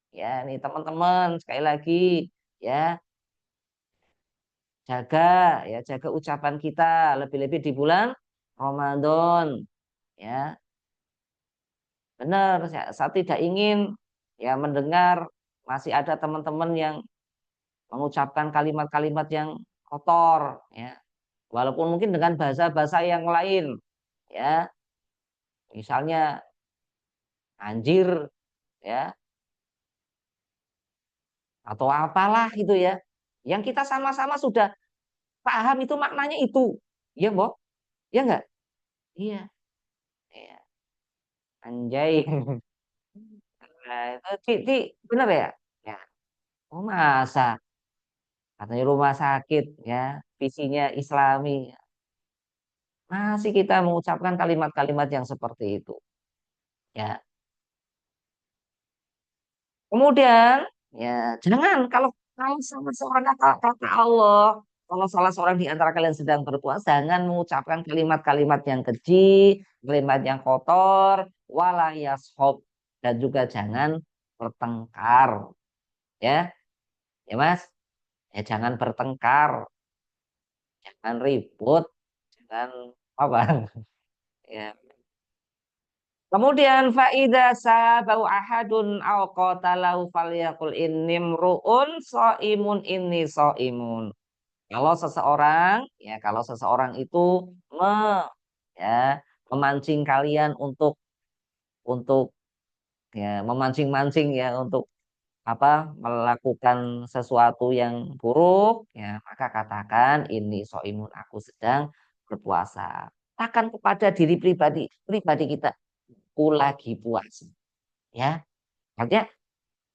Ya, nih teman-teman, sekali lagi ya, jaga ya, jaga ucapan kita lebih-lebih di bulan Ramadan. Ya, benar. Saya tidak ingin ya mendengar masih ada teman-teman yang mengucapkan kalimat-kalimat yang kotor, ya. Walaupun mungkin dengan bahasa-bahasa yang lain, ya. Misalnya anjir, ya, atau apalah itu ya. Yang kita sama-sama sudah paham itu maknanya itu. Iya, Mbok? Iya enggak? Iya, iya. Anjay. Nah, itu benar ya? Ya. Oh, masa? Katanya rumah sakit ya, visinya Islami. Masih kita mengucapkan kalimat-kalimat yang seperti itu. Ya. Kemudian ya jangan kalau kalau sama seorang kata Allah, kalau salah seorang di antara kalian sedang berpuasa, jangan mengucapkan kalimat-kalimat yang keji, kalimat yang kotor, wala yashab, dan juga jangan bertengkar. Ya, ya Mas, ya jangan bertengkar, jangan ribut, jangan apa. Ya. Kemudian faida sabau ahadun au qatalau falyaqul inni mruun shaimun inni shaimun. Kalau seseorang itu me, ya, memancing kalian untuk ya memancing-mancing ya untuk apa melakukan sesuatu yang buruk ya maka katakan ini soimun aku sedang berpuasa. Katakan kepada diri pribadi pribadi kita aku lagi puasa ya. Artinya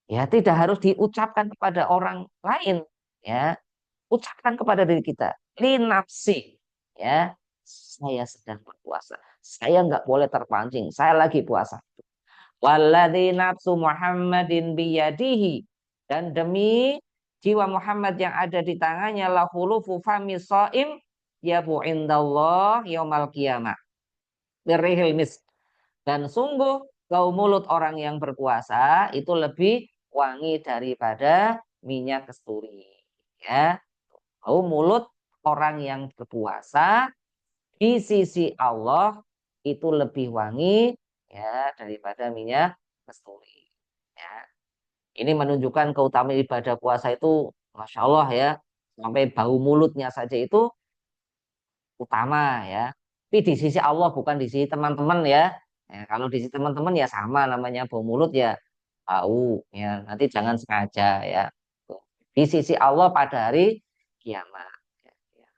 ya tidak harus diucapkan kepada orang lain ya. Ucapkan kepada diri kita linafsi ya. Saya sedang berpuasa. Saya nggak boleh terpancing. Saya lagi puasa. Walladzi nafsu Muhammadin biyadihi, dan demi jiwa Muhammad yang ada di tangannya la khulufu fami shaim yabu indallah yaumal qiyamah birrihil misk. Dan sungguh bau mulut orang yang berpuasa itu lebih wangi daripada minyak kasturi. Ya, bau mulut orang yang berpuasa di sisi Allah itu lebih wangi ya daripada minyak kasturi. Ya. Ini menunjukkan keutamaan ibadah puasa itu, masya Allah ya, sampai bau mulutnya saja itu utama ya. Tapi di sisi Allah bukan di sisi teman-teman ya. Ya, kalau di sisi teman-teman ya sama namanya bau mulut ya bau ya. Nanti jangan sengaja ya. Di sisi Allah pada hari kiamat.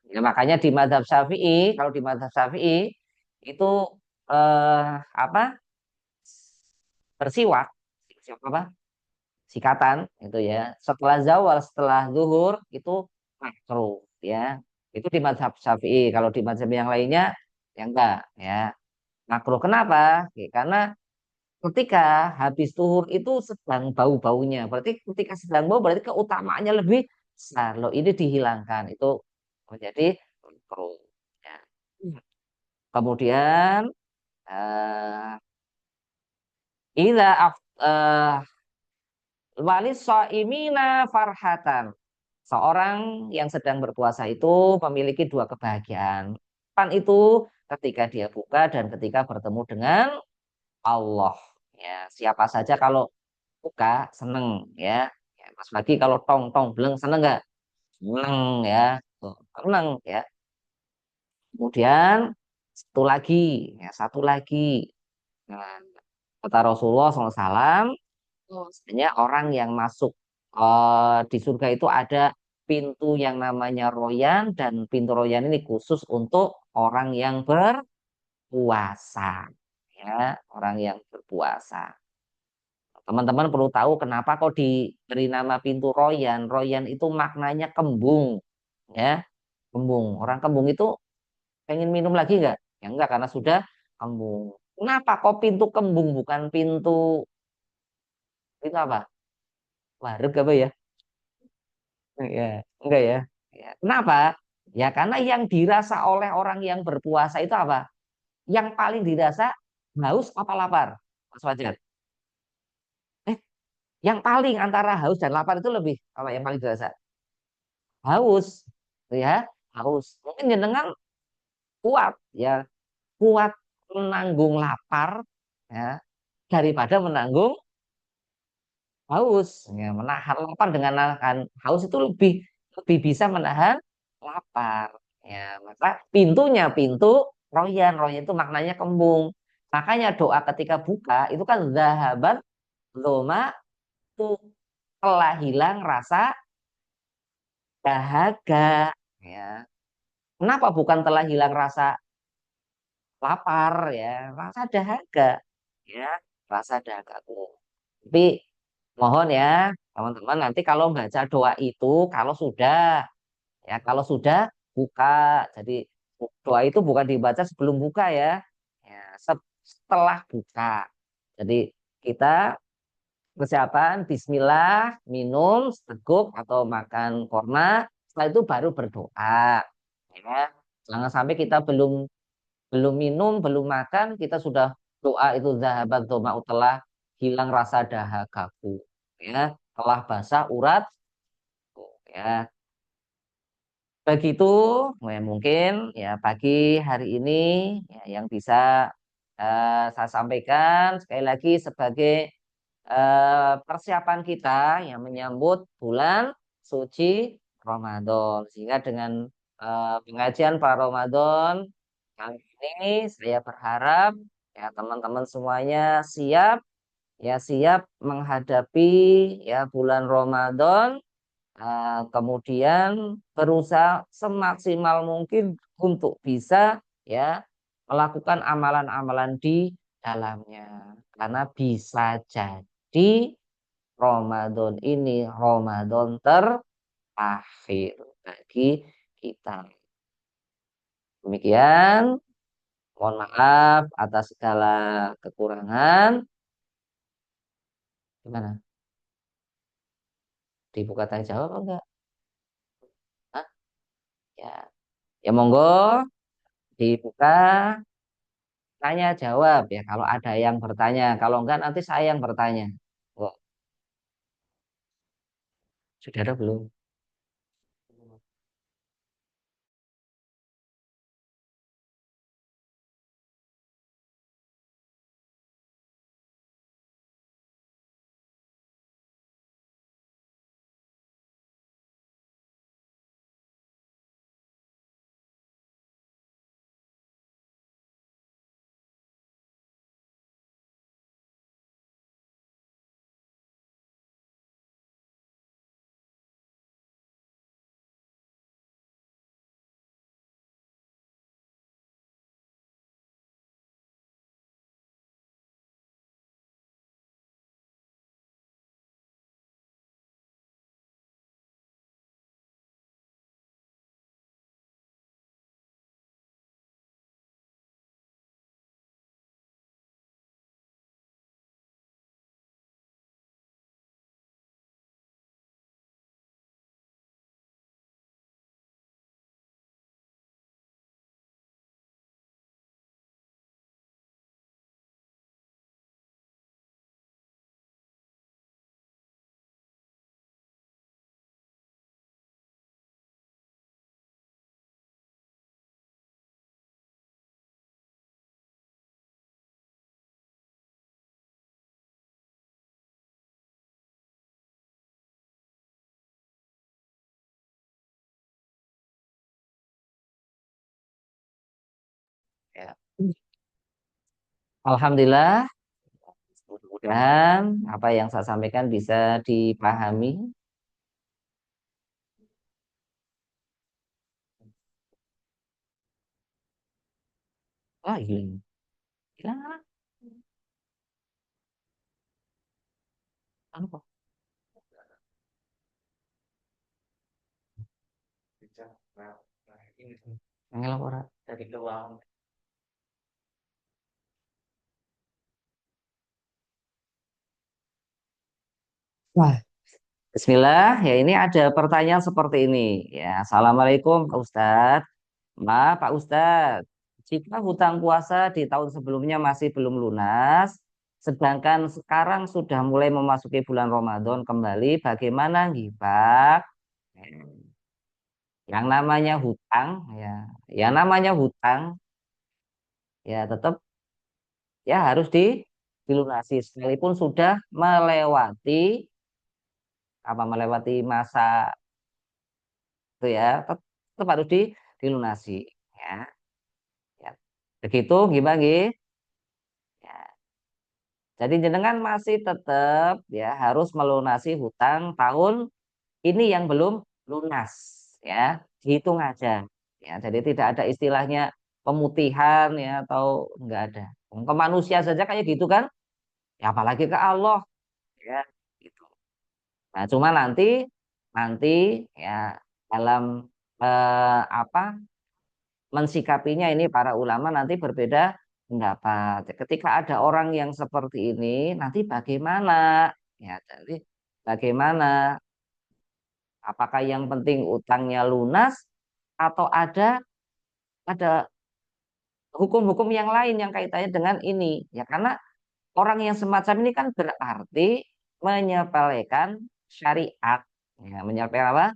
Ya, makanya di mazhab Syafi'i, kalau di mazhab Syafi'i itu apa? Bersiwak, siwak apa? Sikatan itu ya. Setelah zawal, setelah zuhur itu makruh ya. Itu di mazhab Syafi'i. Kalau di mazhab yang lainnya ya enggak ya. Makruh kenapa? Ya, karena ketika habis zuhur itu sedang bau-baunya. Berarti ketika sedang bau berarti keutamaannya lebih besar. Loh, ini dihilangkan. Itu menjadi makruh. Ya. Kemudian eh ila walis soimina farhatan. Seorang yang sedang berpuasa itu memiliki dua kebahagiaan. Pan itu ketika dia buka dan ketika bertemu dengan Allah. Ya, siapa saja kalau buka seneng ya. Ya, Mas Bagi kalau tong tong beleng seneng nggak? Seneng ya. Tuh, seneng ya. Kemudian satu lagi. Nah, kata Rasulullah SAW, bahwasanya orang yang masuk di surga itu ada pintu yang namanya Royan dan pintu Royan ini khusus untuk orang yang berpuasa. Ya, orang yang berpuasa. Teman-teman perlu tahu kenapa kok diberi nama pintu Royan. Royan itu maknanya kembung, ya, kembung. Orang kembung itu pengen minum lagi nggak? Ya enggak, karena sudah kembung. Kenapa kok pintu kembung bukan pintu itu apa? Wareg apa ya? Ya, enggak ya. Ya, kenapa? Ya karena yang dirasa oleh orang yang berpuasa itu apa? Yang paling dirasa haus apa lapar? Mas Fajar. Eh, yang paling antara haus dan lapar itu lebih apa yang paling dirasa? Haus, ya, haus. Mungkin jenengan kuat, ya, kuat menanggung lapar, ya, daripada menanggung haus. Ya, menahan lapar dengan menahan haus itu lebih lebih bisa menahan lapar. Ya, maka pintunya pintu royan. Royan itu maknanya kembung. Makanya doa ketika buka itu kan zahabat loma itu telah hilang rasa dahaga. Ya. Kenapa bukan telah hilang rasa lapar ya, rasa dahaga ya, rasa dahaga tuh. Tapi mohon ya teman-teman nanti kalau baca doa itu kalau sudah kalau sudah buka, jadi doa itu bukan dibaca sebelum buka ya, ya setelah buka. Jadi kita persiapan Bismillah minum seteguk atau makan korma, setelah itu baru berdoa ya. Jangan sampai kita belum belum minum, belum makan, kita sudah doa itu zahabat doma telah hilang rasa dahagaku. Ya, telah basah urat ya. Begitu ya, mungkin ya pagi hari ini ya, yang bisa saya sampaikan sekali lagi sebagai persiapan kita yang menyambut bulan suci Ramadan. Sehingga dengan pengajian Pak Ramadan kali ini saya berharap ya teman-teman semuanya siap menghadapi ya bulan Ramadan, kemudian berusaha semaksimal mungkin untuk bisa ya melakukan amalan-amalan di dalamnya, karena bisa jadi Ramadan ini Ramadan terakhir bagi kita. Demikian, mohon maaf atas segala kekurangan. Gimana? Dibuka tanya jawab apa enggak? Hah? Ya, ya monggo dibuka tanya jawab ya kalau ada yang bertanya. Kalau enggak nanti saya yang bertanya. Oh, sudah ada belum? Ya. Alhamdulillah, mudah-mudahan apa yang saya sampaikan bisa dipahami. Oh, hilang. Hilang. Anu kok. Angel apa ora? Dari doang. Wah, Bismillah, ya ini ada pertanyaan seperti ini. Ya, Assalamualaikum Pak Ustadz. Pak Ustadz, jika hutang puasa di tahun sebelumnya masih belum lunas, sedangkan sekarang sudah mulai memasuki bulan Ramadan kembali, bagaimana nih Pak? Yang namanya hutang, ya, yang namanya hutang, ya tetap ya harus dilunasi sekalipun sudah melewati melewati masa itu ya, tetap harus dilunasi, ya. Ya. Begitu gimana Gi? Ya. Jadi jenengan masih tetap ya harus melunasi hutang tahun ini yang belum lunas, ya. Dihitung aja. Ya, jadi tidak ada istilahnya pemutihan ya atau enggak ada. Ke manusia saja kayak gitu kan? Ya apalagi ke Allah, ya gitu. Nah, cuma nanti nanti ya dalam apa mensikapinya ini para ulama nanti berbeda pendapat. Ketika ada orang yang seperti ini, nanti bagaimana? Ya, jadi bagaimana? Apakah yang penting utangnya lunas atau ada hukum-hukum yang lain yang kaitannya dengan ini? Ya, karena orang yang semacam ini kan berarti menyepelekan syariat. Ya, menyepelekan apa?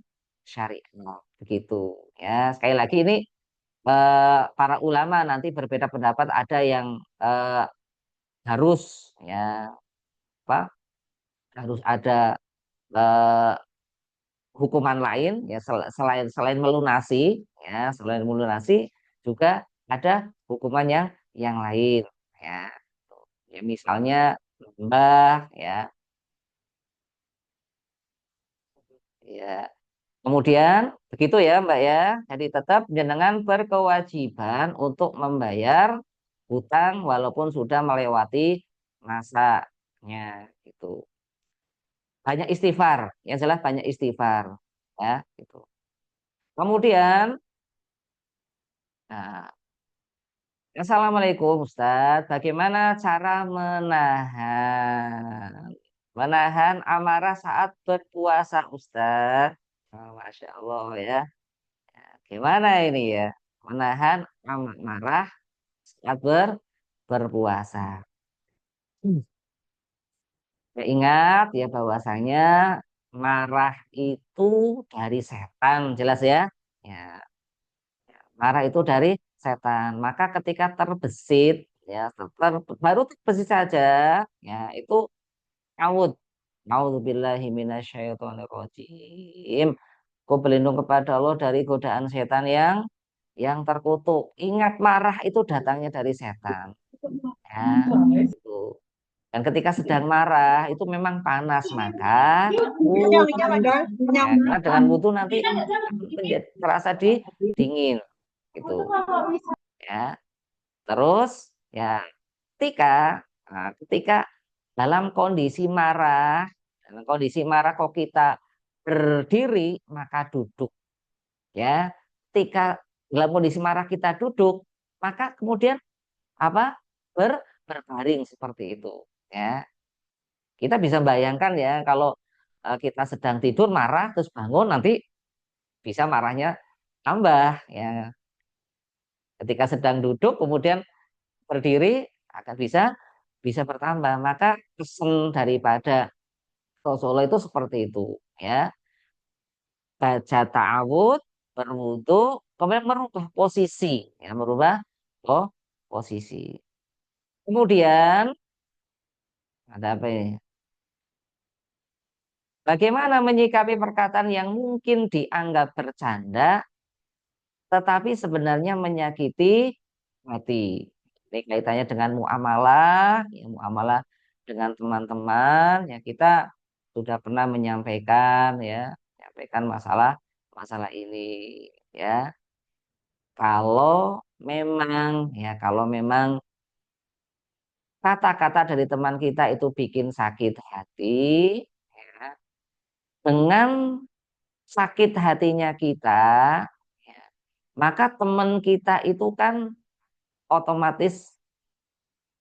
Syariat. Begitu. Ya, sekali lagi ini para ulama nanti berbeda pendapat. Ada yang harus ya apa harus ada eh, hukuman lain ya selain selain melunasi ya selain melunasi juga ada hukuman yang lain ya. Ya misalnya mbah ya ya kemudian begitu ya Mbak ya. Jadi tetap jenengan berkewajiban untuk membayar hutang walaupun sudah melewati masanya gitu. Banyak istighfar, yang jelas banyak istighfar ya gitu. Kemudian nah, Assalamualaikum Ustadz, bagaimana cara menahan menahan amarah saat berpuasa Ustadz? Oh, Masya Allah ya. Gimana ini ya? Menahan amarah saat berpuasa. Hmm. Ya, ingat ya bahwasanya marah itu dari setan, jelas ya. Ya, marah itu dari setan. Maka ketika terbesit, ya baru terbesit saja, ya itu aud. Nauzubillahi minasyaitonirrajim. Aku berlindung kepada Allah dari godaan setan yang terkutuk. Ingat marah itu datangnya dari setan. Ya, itu. Dan ketika sedang marah itu memang panas, maka wudhu. Ya, karena dengan wudhu nanti terasa dingin gitu. Ya. Terus ya ketika ketika dalam kondisi marah, kok kita berdiri maka duduk ya. Ketika dalam kondisi marah kita duduk, maka kemudian apa berbaring seperti itu ya. Kita bisa bayangkan ya kalau kita sedang tidur marah terus bangun nanti bisa marahnya tambah ya. Ketika sedang duduk kemudian berdiri akan bisa bisa bertambah. Maka pesan daripada Rasulullah itu seperti itu ya. Baca ta'awud, berwudu, kemudian merubah posisi ya, merubah posisi. Kemudian ada apa ini? Bagaimana menyikapi perkataan yang mungkin dianggap bercanda tetapi sebenarnya menyakiti hati. Ini kaitannya dengan muamalah, ya, muamalah dengan teman-teman. Ya kita sudah pernah menyampaikan ya, menyampaikan masalah masalah ini ya. Kalau kalau memang kata-kata dari teman kita itu bikin sakit hati, ya, dengan sakit hatinya kita, ya, maka teman kita itu kan otomatis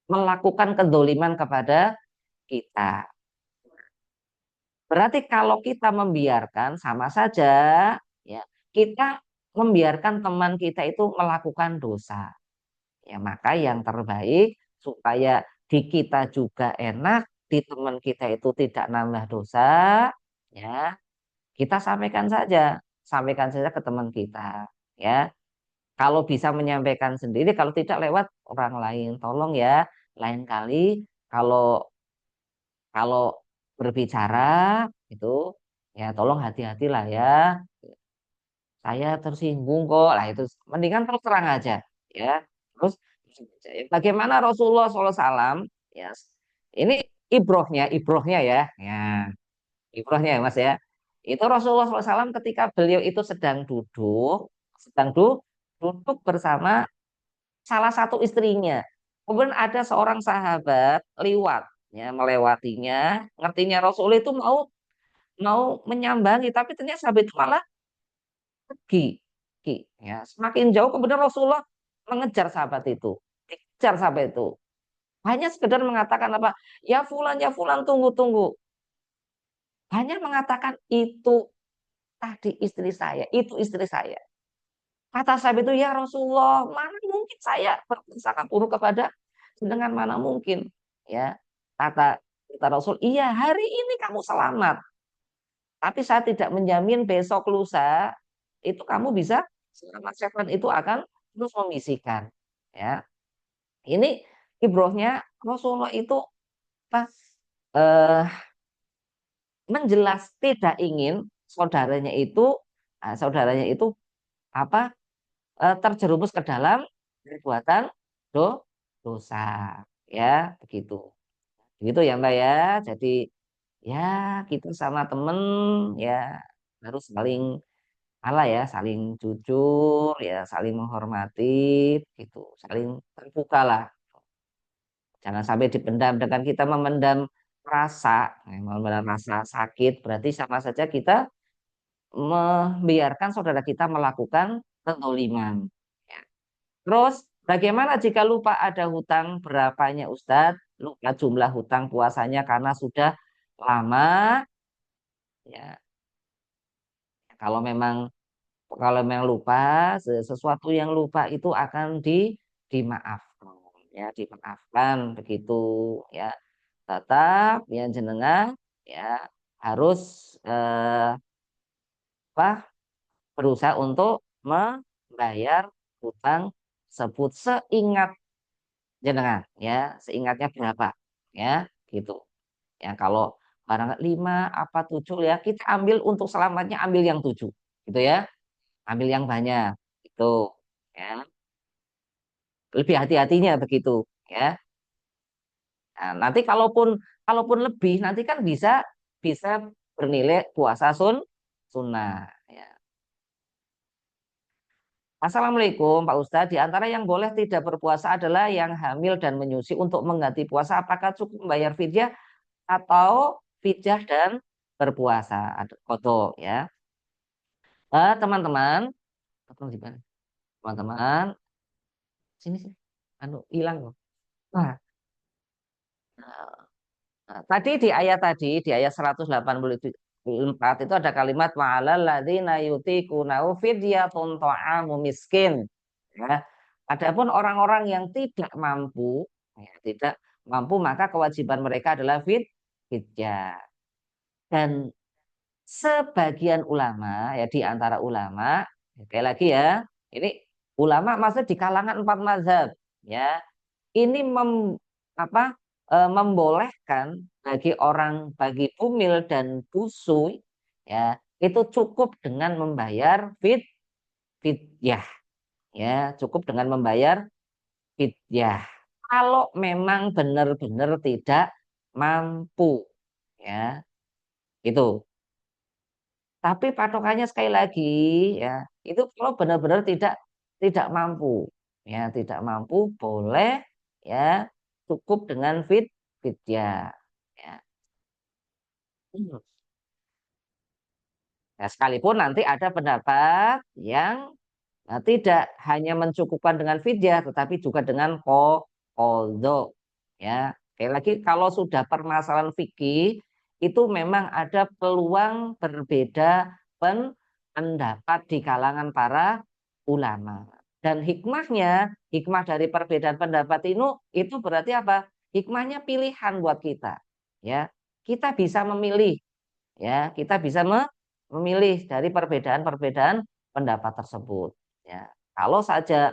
melakukan kedoliman kepada kita. Berarti kalau kita membiarkan sama saja, ya kita membiarkan teman kita itu melakukan dosa. Ya maka yang terbaik supaya di kita juga enak, di teman kita itu tidak nambah dosa, ya kita sampaikan saja ke teman kita, ya. Kalau bisa menyampaikan sendiri, kalau tidak lewat orang lain, tolong ya, lain kali kalau kalau berbicara itu ya tolong hati-hatilah ya. Saya tersinggung kok. Lah itu mendingan terus terang aja ya. Terus bagaimana Rasulullah SAW ya. Ini ibrohnya ya. Ya, ibrohnya ya Mas ya. Itu Rasulullah SAW ketika beliau itu sedang duduk bersama salah satu istrinya. Kemudian ada seorang sahabat liwat ya melewatinya, ngertinya Rasul itu mau mau menyambangi, tapi ternyata sahabat itu malah pergi. Pergi, ya semakin jauh kemudian Rasulullah mengejar sahabat itu, dikejar sahabat itu. Hanya sekedar mengatakan apa? Ya Fulan, tunggu, tunggu. Hanya mengatakan itu tadi istri saya, itu istri saya. Kata sahabat itu, ya Rasulullah, mana mungkin saya berprasangka buruk kepada dengan mana mungkin, ya. Kata Rasul, iya hari ini kamu selamat, tapi saya tidak menjamin besok lusa itu kamu bisa selamat. Setan itu akan terus membisikkan. Ya, ini ibrohnya Rasulullah itu pas eh, menjelas tidak ingin saudaranya itu saudaranya itu apa terjerumus ke dalam perbuatan do, dosa. Ya, begitu. Begitu ya Mbak ya. Jadi ya kita sama temen ya harus saling saling jujur ya, saling menghormati gitu, saling terbuka lah. Jangan sampai dipendam. Dengan kita memendam rasa sakit, berarti sama saja kita membiarkan saudara kita melakukan kezaliman. Ya. Terus bagaimana jika lupa ada hutang berapanya Ustadz? Lupa jumlah hutang puasanya karena sudah lama. Ya, kalau memang kalau memang lupa, sesuatu yang lupa itu akan dimaafkan, ya dimaafkan begitu, ya. Tetap yang jenengan ya harus apa berusaha untuk membayar hutang sebut seingat jenengan, ya seingatnya berapa, ya gitu. Ya kalau barang 5 apa 7 ya kita ambil untuk selamatnya ambil yang 7 gitu ya, ambil yang banyak itu ya, lebih hati-hatinya begitu ya. Nah, nanti kalaupun kalaupun lebih nanti kan bisa bisa bernilai puasa sunnah ya. Assalamualaikum Pak Ustadz. Di antara yang boleh tidak berpuasa adalah yang hamil dan menyusui. Untuk mengganti puasa apakah cukup membayar fidyah atau fidyah dan berpuasa? Ada kodok ya. Teman-teman, teman-teman, sini sih, anu hilang loh. Nah, di ayat 184 itu ada kalimat ma'alal ladzina yutiqunahu fidyatun ta'amu miskin. Ya. Adapun orang-orang yang tidak mampu, ya, tidak mampu maka kewajiban mereka adalah fidyah. Dan sebagian ulama ya di antara ulama, sekali lagi ya, ini ulama maksud di kalangan empat mazhab, ya ini apa membolehkan bagi bumil dan busui ya itu cukup dengan membayar fidyah, ya cukup dengan membayar fidyah. Kalau memang benar-benar tidak mampu, ya itu. Tapi patokannya sekali lagi, ya itu kalau benar-benar tidak mampu, ya tidak mampu boleh, ya cukup dengan fidyah. Ya. Ya, sekalipun nanti ada pendapat yang tidak hanya mencukupkan dengan fidyah, tetapi juga dengan qadha. Ya, sekali lagi kalau sudah permasalahan fikih itu memang ada peluang berbeda pendapat di kalangan para ulama. Dan hikmah dari perbedaan pendapat itu berarti apa? Hikmahnya pilihan buat kita. Ya, kita bisa memilih, ya, kita bisa memilih dari perbedaan-perbedaan pendapat tersebut. Ya, kalau saja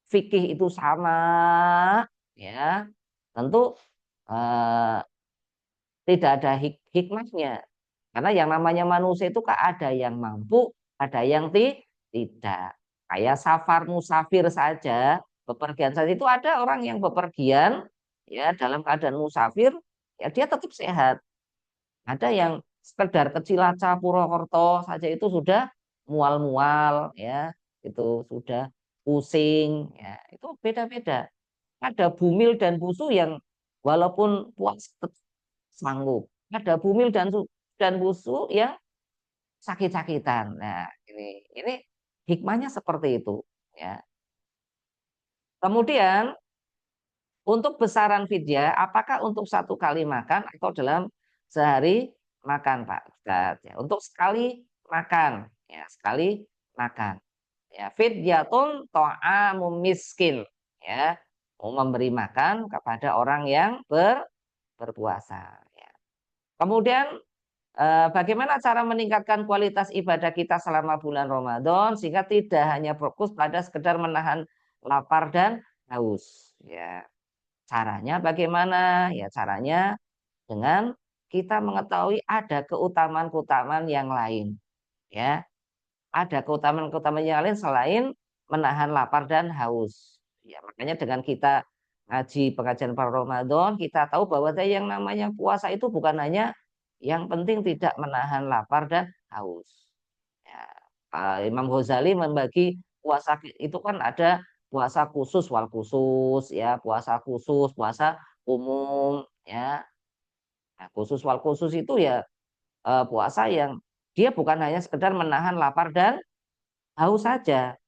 fikih itu sama, ya tentu eh, tidak ada hikmahnya. Karena yang namanya manusia itu ada yang mampu, ada yang tidak. Kayak safar musafir saja, bepergian saja itu ada orang yang bepergian, ya dalam keadaan musafir, ya dia tetap sehat. Ada yang sekedar Kecilaca Purwokerto saja itu sudah mual-mual, ya itu sudah pusing, ya itu beda-beda. Ada bumil dan busu yang walaupun puas sanggup. Ada bumil dan busu yang sakit-sakitan. Nah, ini hikmahnya seperti itu, ya. Kemudian untuk besaran fidyah, apakah untuk satu kali makan atau dalam sehari makan, Pak Ustadz? Ya, untuk sekali makan, ya sekali makan. Ya, fidyatun ta'amum miskin, ya, mau memberi makan kepada orang yang berpuasa. Ya. Kemudian bagaimana cara meningkatkan kualitas ibadah kita selama bulan Ramadan sehingga tidak hanya fokus pada sekedar menahan lapar dan haus. Ya, caranya bagaimana? Ya, caranya dengan kita mengetahui ada keutamaan-keutamaan yang lain. Ya, ada keutamaan-keutamaan yang lain selain menahan lapar dan haus. Ya, makanya dengan kita ngaji pengajian para Ramadan, kita tahu bahwa yang namanya puasa itu bukan hanya yang penting tidak menahan lapar dan haus. Ya, Imam Ghazali membagi puasa itu kan ada puasa khusus wal khusus, ya puasa khusus, puasa umum, ya. Nah, khusus wal khusus itu ya puasa yang dia bukan hanya sekedar menahan lapar dan haus saja,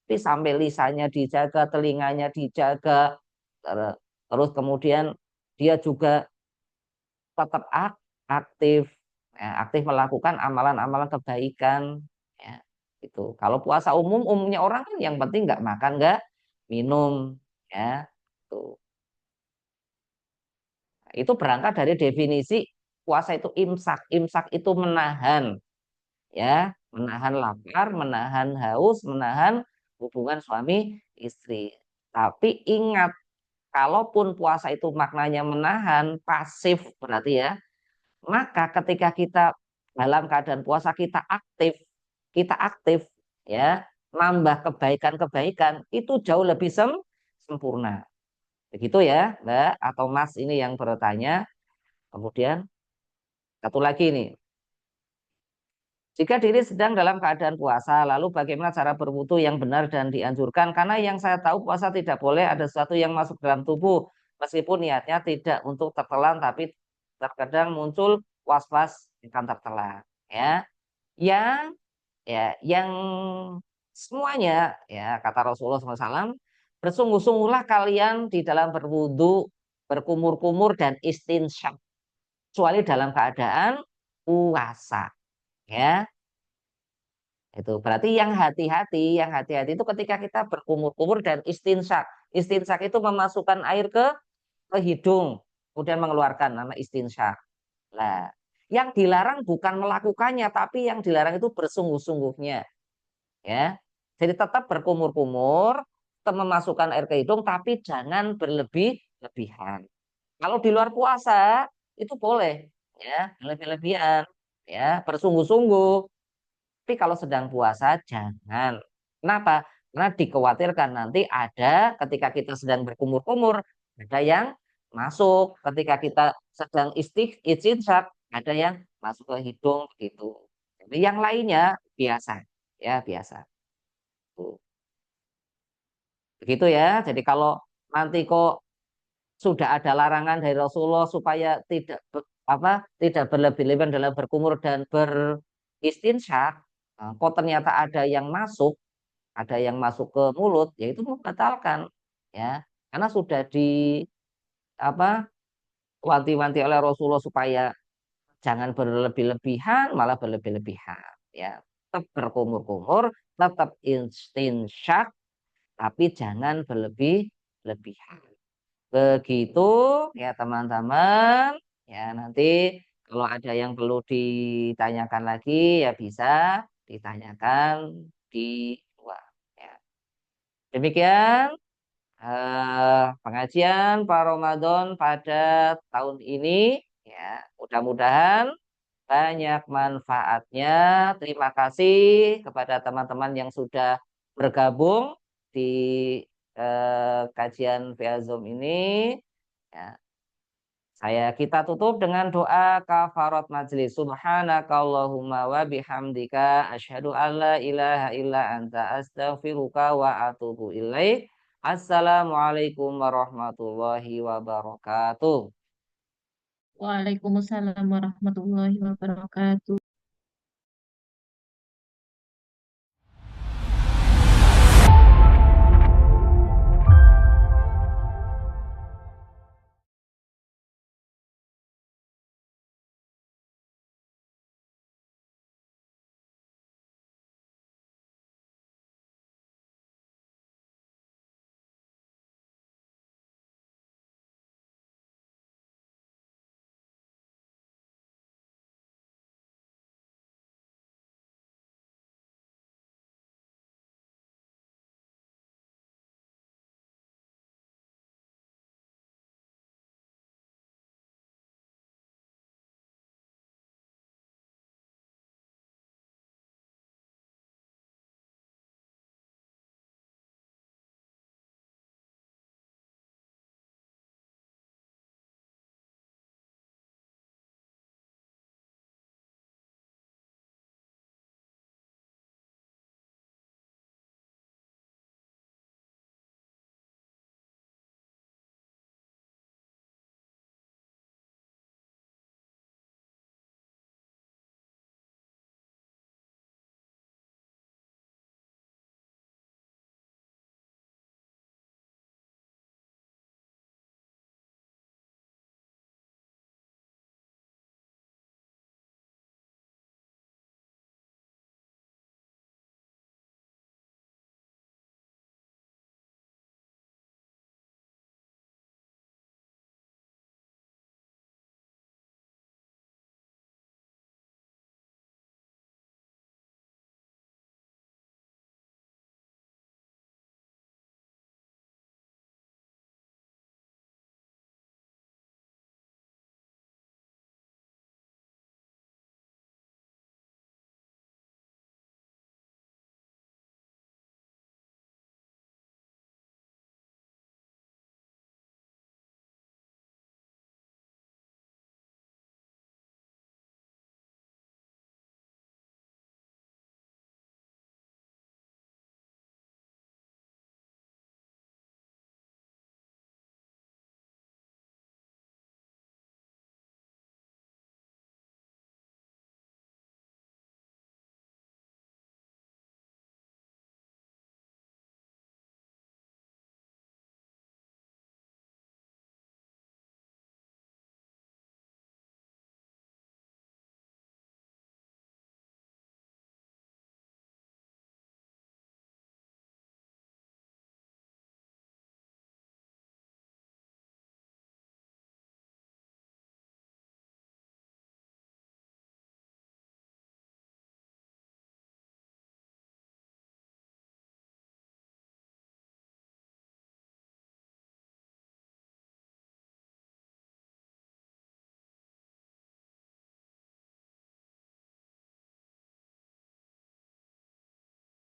tapi sampai lisannya dijaga, telinganya dijaga, terus kemudian dia juga tetap aktif, ya, aktif melakukan amalan-amalan kebaikan, ya, itu. Kalau puasa umumnya orang kan yang penting nggak makan, nggak minum, ya, itu. Itu berangkat dari definisi puasa itu imsak. Imsak itu menahan, ya, menahan lapar, menahan haus, menahan hubungan suami istri. Tapi ingat, kalaupun puasa itu maknanya menahan, pasif berarti ya, maka ketika kita dalam keadaan puasa kita aktif, ya, nambah kebaikan-kebaikan itu jauh lebih sempurna. Begitu ya, Mbak atau Mas ini yang bertanya. Kemudian satu lagi nih, jika diri sedang dalam keadaan puasa, lalu bagaimana cara berwudu yang benar dan dianjurkan? Karena yang saya tahu puasa tidak boleh ada sesuatu yang masuk dalam tubuh, meskipun niatnya tidak untuk tertelan, tapi terkadang muncul was-was akan tertelan. Ya, yang yang semuanya, ya kata Rasulullah SAW, bersungguh-sungguhlah kalian di dalam berwudu, berkumur-kumur dan istinsyak, kecuali dalam keadaan puasa. Ya, itu berarti yang hati-hati itu ketika kita berkumur-kumur dan istinsak. Istinsak itu memasukkan air ke hidung, kemudian mengeluarkan, nama istinsak. Nah, yang dilarang bukan melakukannya, tapi yang dilarang itu bersungguh-sungguhnya, ya. Jadi tetap berkumur-kumur, tetap memasukkan air ke hidung, tapi jangan berlebih-lebihan. Kalau di luar puasa itu boleh, ya, lebih-lebihan, ya, bersungguh-sungguh. Tapi kalau sedang puasa jangan. Kenapa? Karena dikhawatirkan nanti ada ketika kita sedang berkumur-kumur, ada yang masuk. Ketika kita sedang istinsak, ada yang masuk ke hidung gitu. Jadi yang lainnya biasa, ya biasa. Tuh. Begitu ya. Jadi kalau nanti kok sudah ada larangan dari Rasulullah supaya tidak berlebih-lebihan dalam berkumur dan beristinsyak, kok ternyata ada yang masuk ke mulut, yaitu membatalkan, ya, karena sudah di apa wanti-wanti oleh Rasulullah supaya jangan berlebih-lebihan, malah berlebih-lebihan, ya, tetap berkumur-kumur, tetap istinsyak, tapi jangan berlebih-lebihan. Begitu ya teman-teman. Ya nanti kalau ada yang perlu ditanyakan lagi ya bisa ditanyakan di luar. Ya. Demikian pengajian Pak Ramadan pada tahun ini. Ya, mudah-mudahan banyak manfaatnya. Terima kasih kepada teman-teman yang sudah bergabung di kajian via Zoom ini. Ya, kita tutup dengan doa kafarat majlis. Subhanakallahumma wa bihamdika asyhadu an la ilaha illa anta astaghfiruka wa atubu ilaik. Assalamualaikum warahmatullahi wabarakatuh. Waalaikumsalam warahmatullahi wabarakatuh.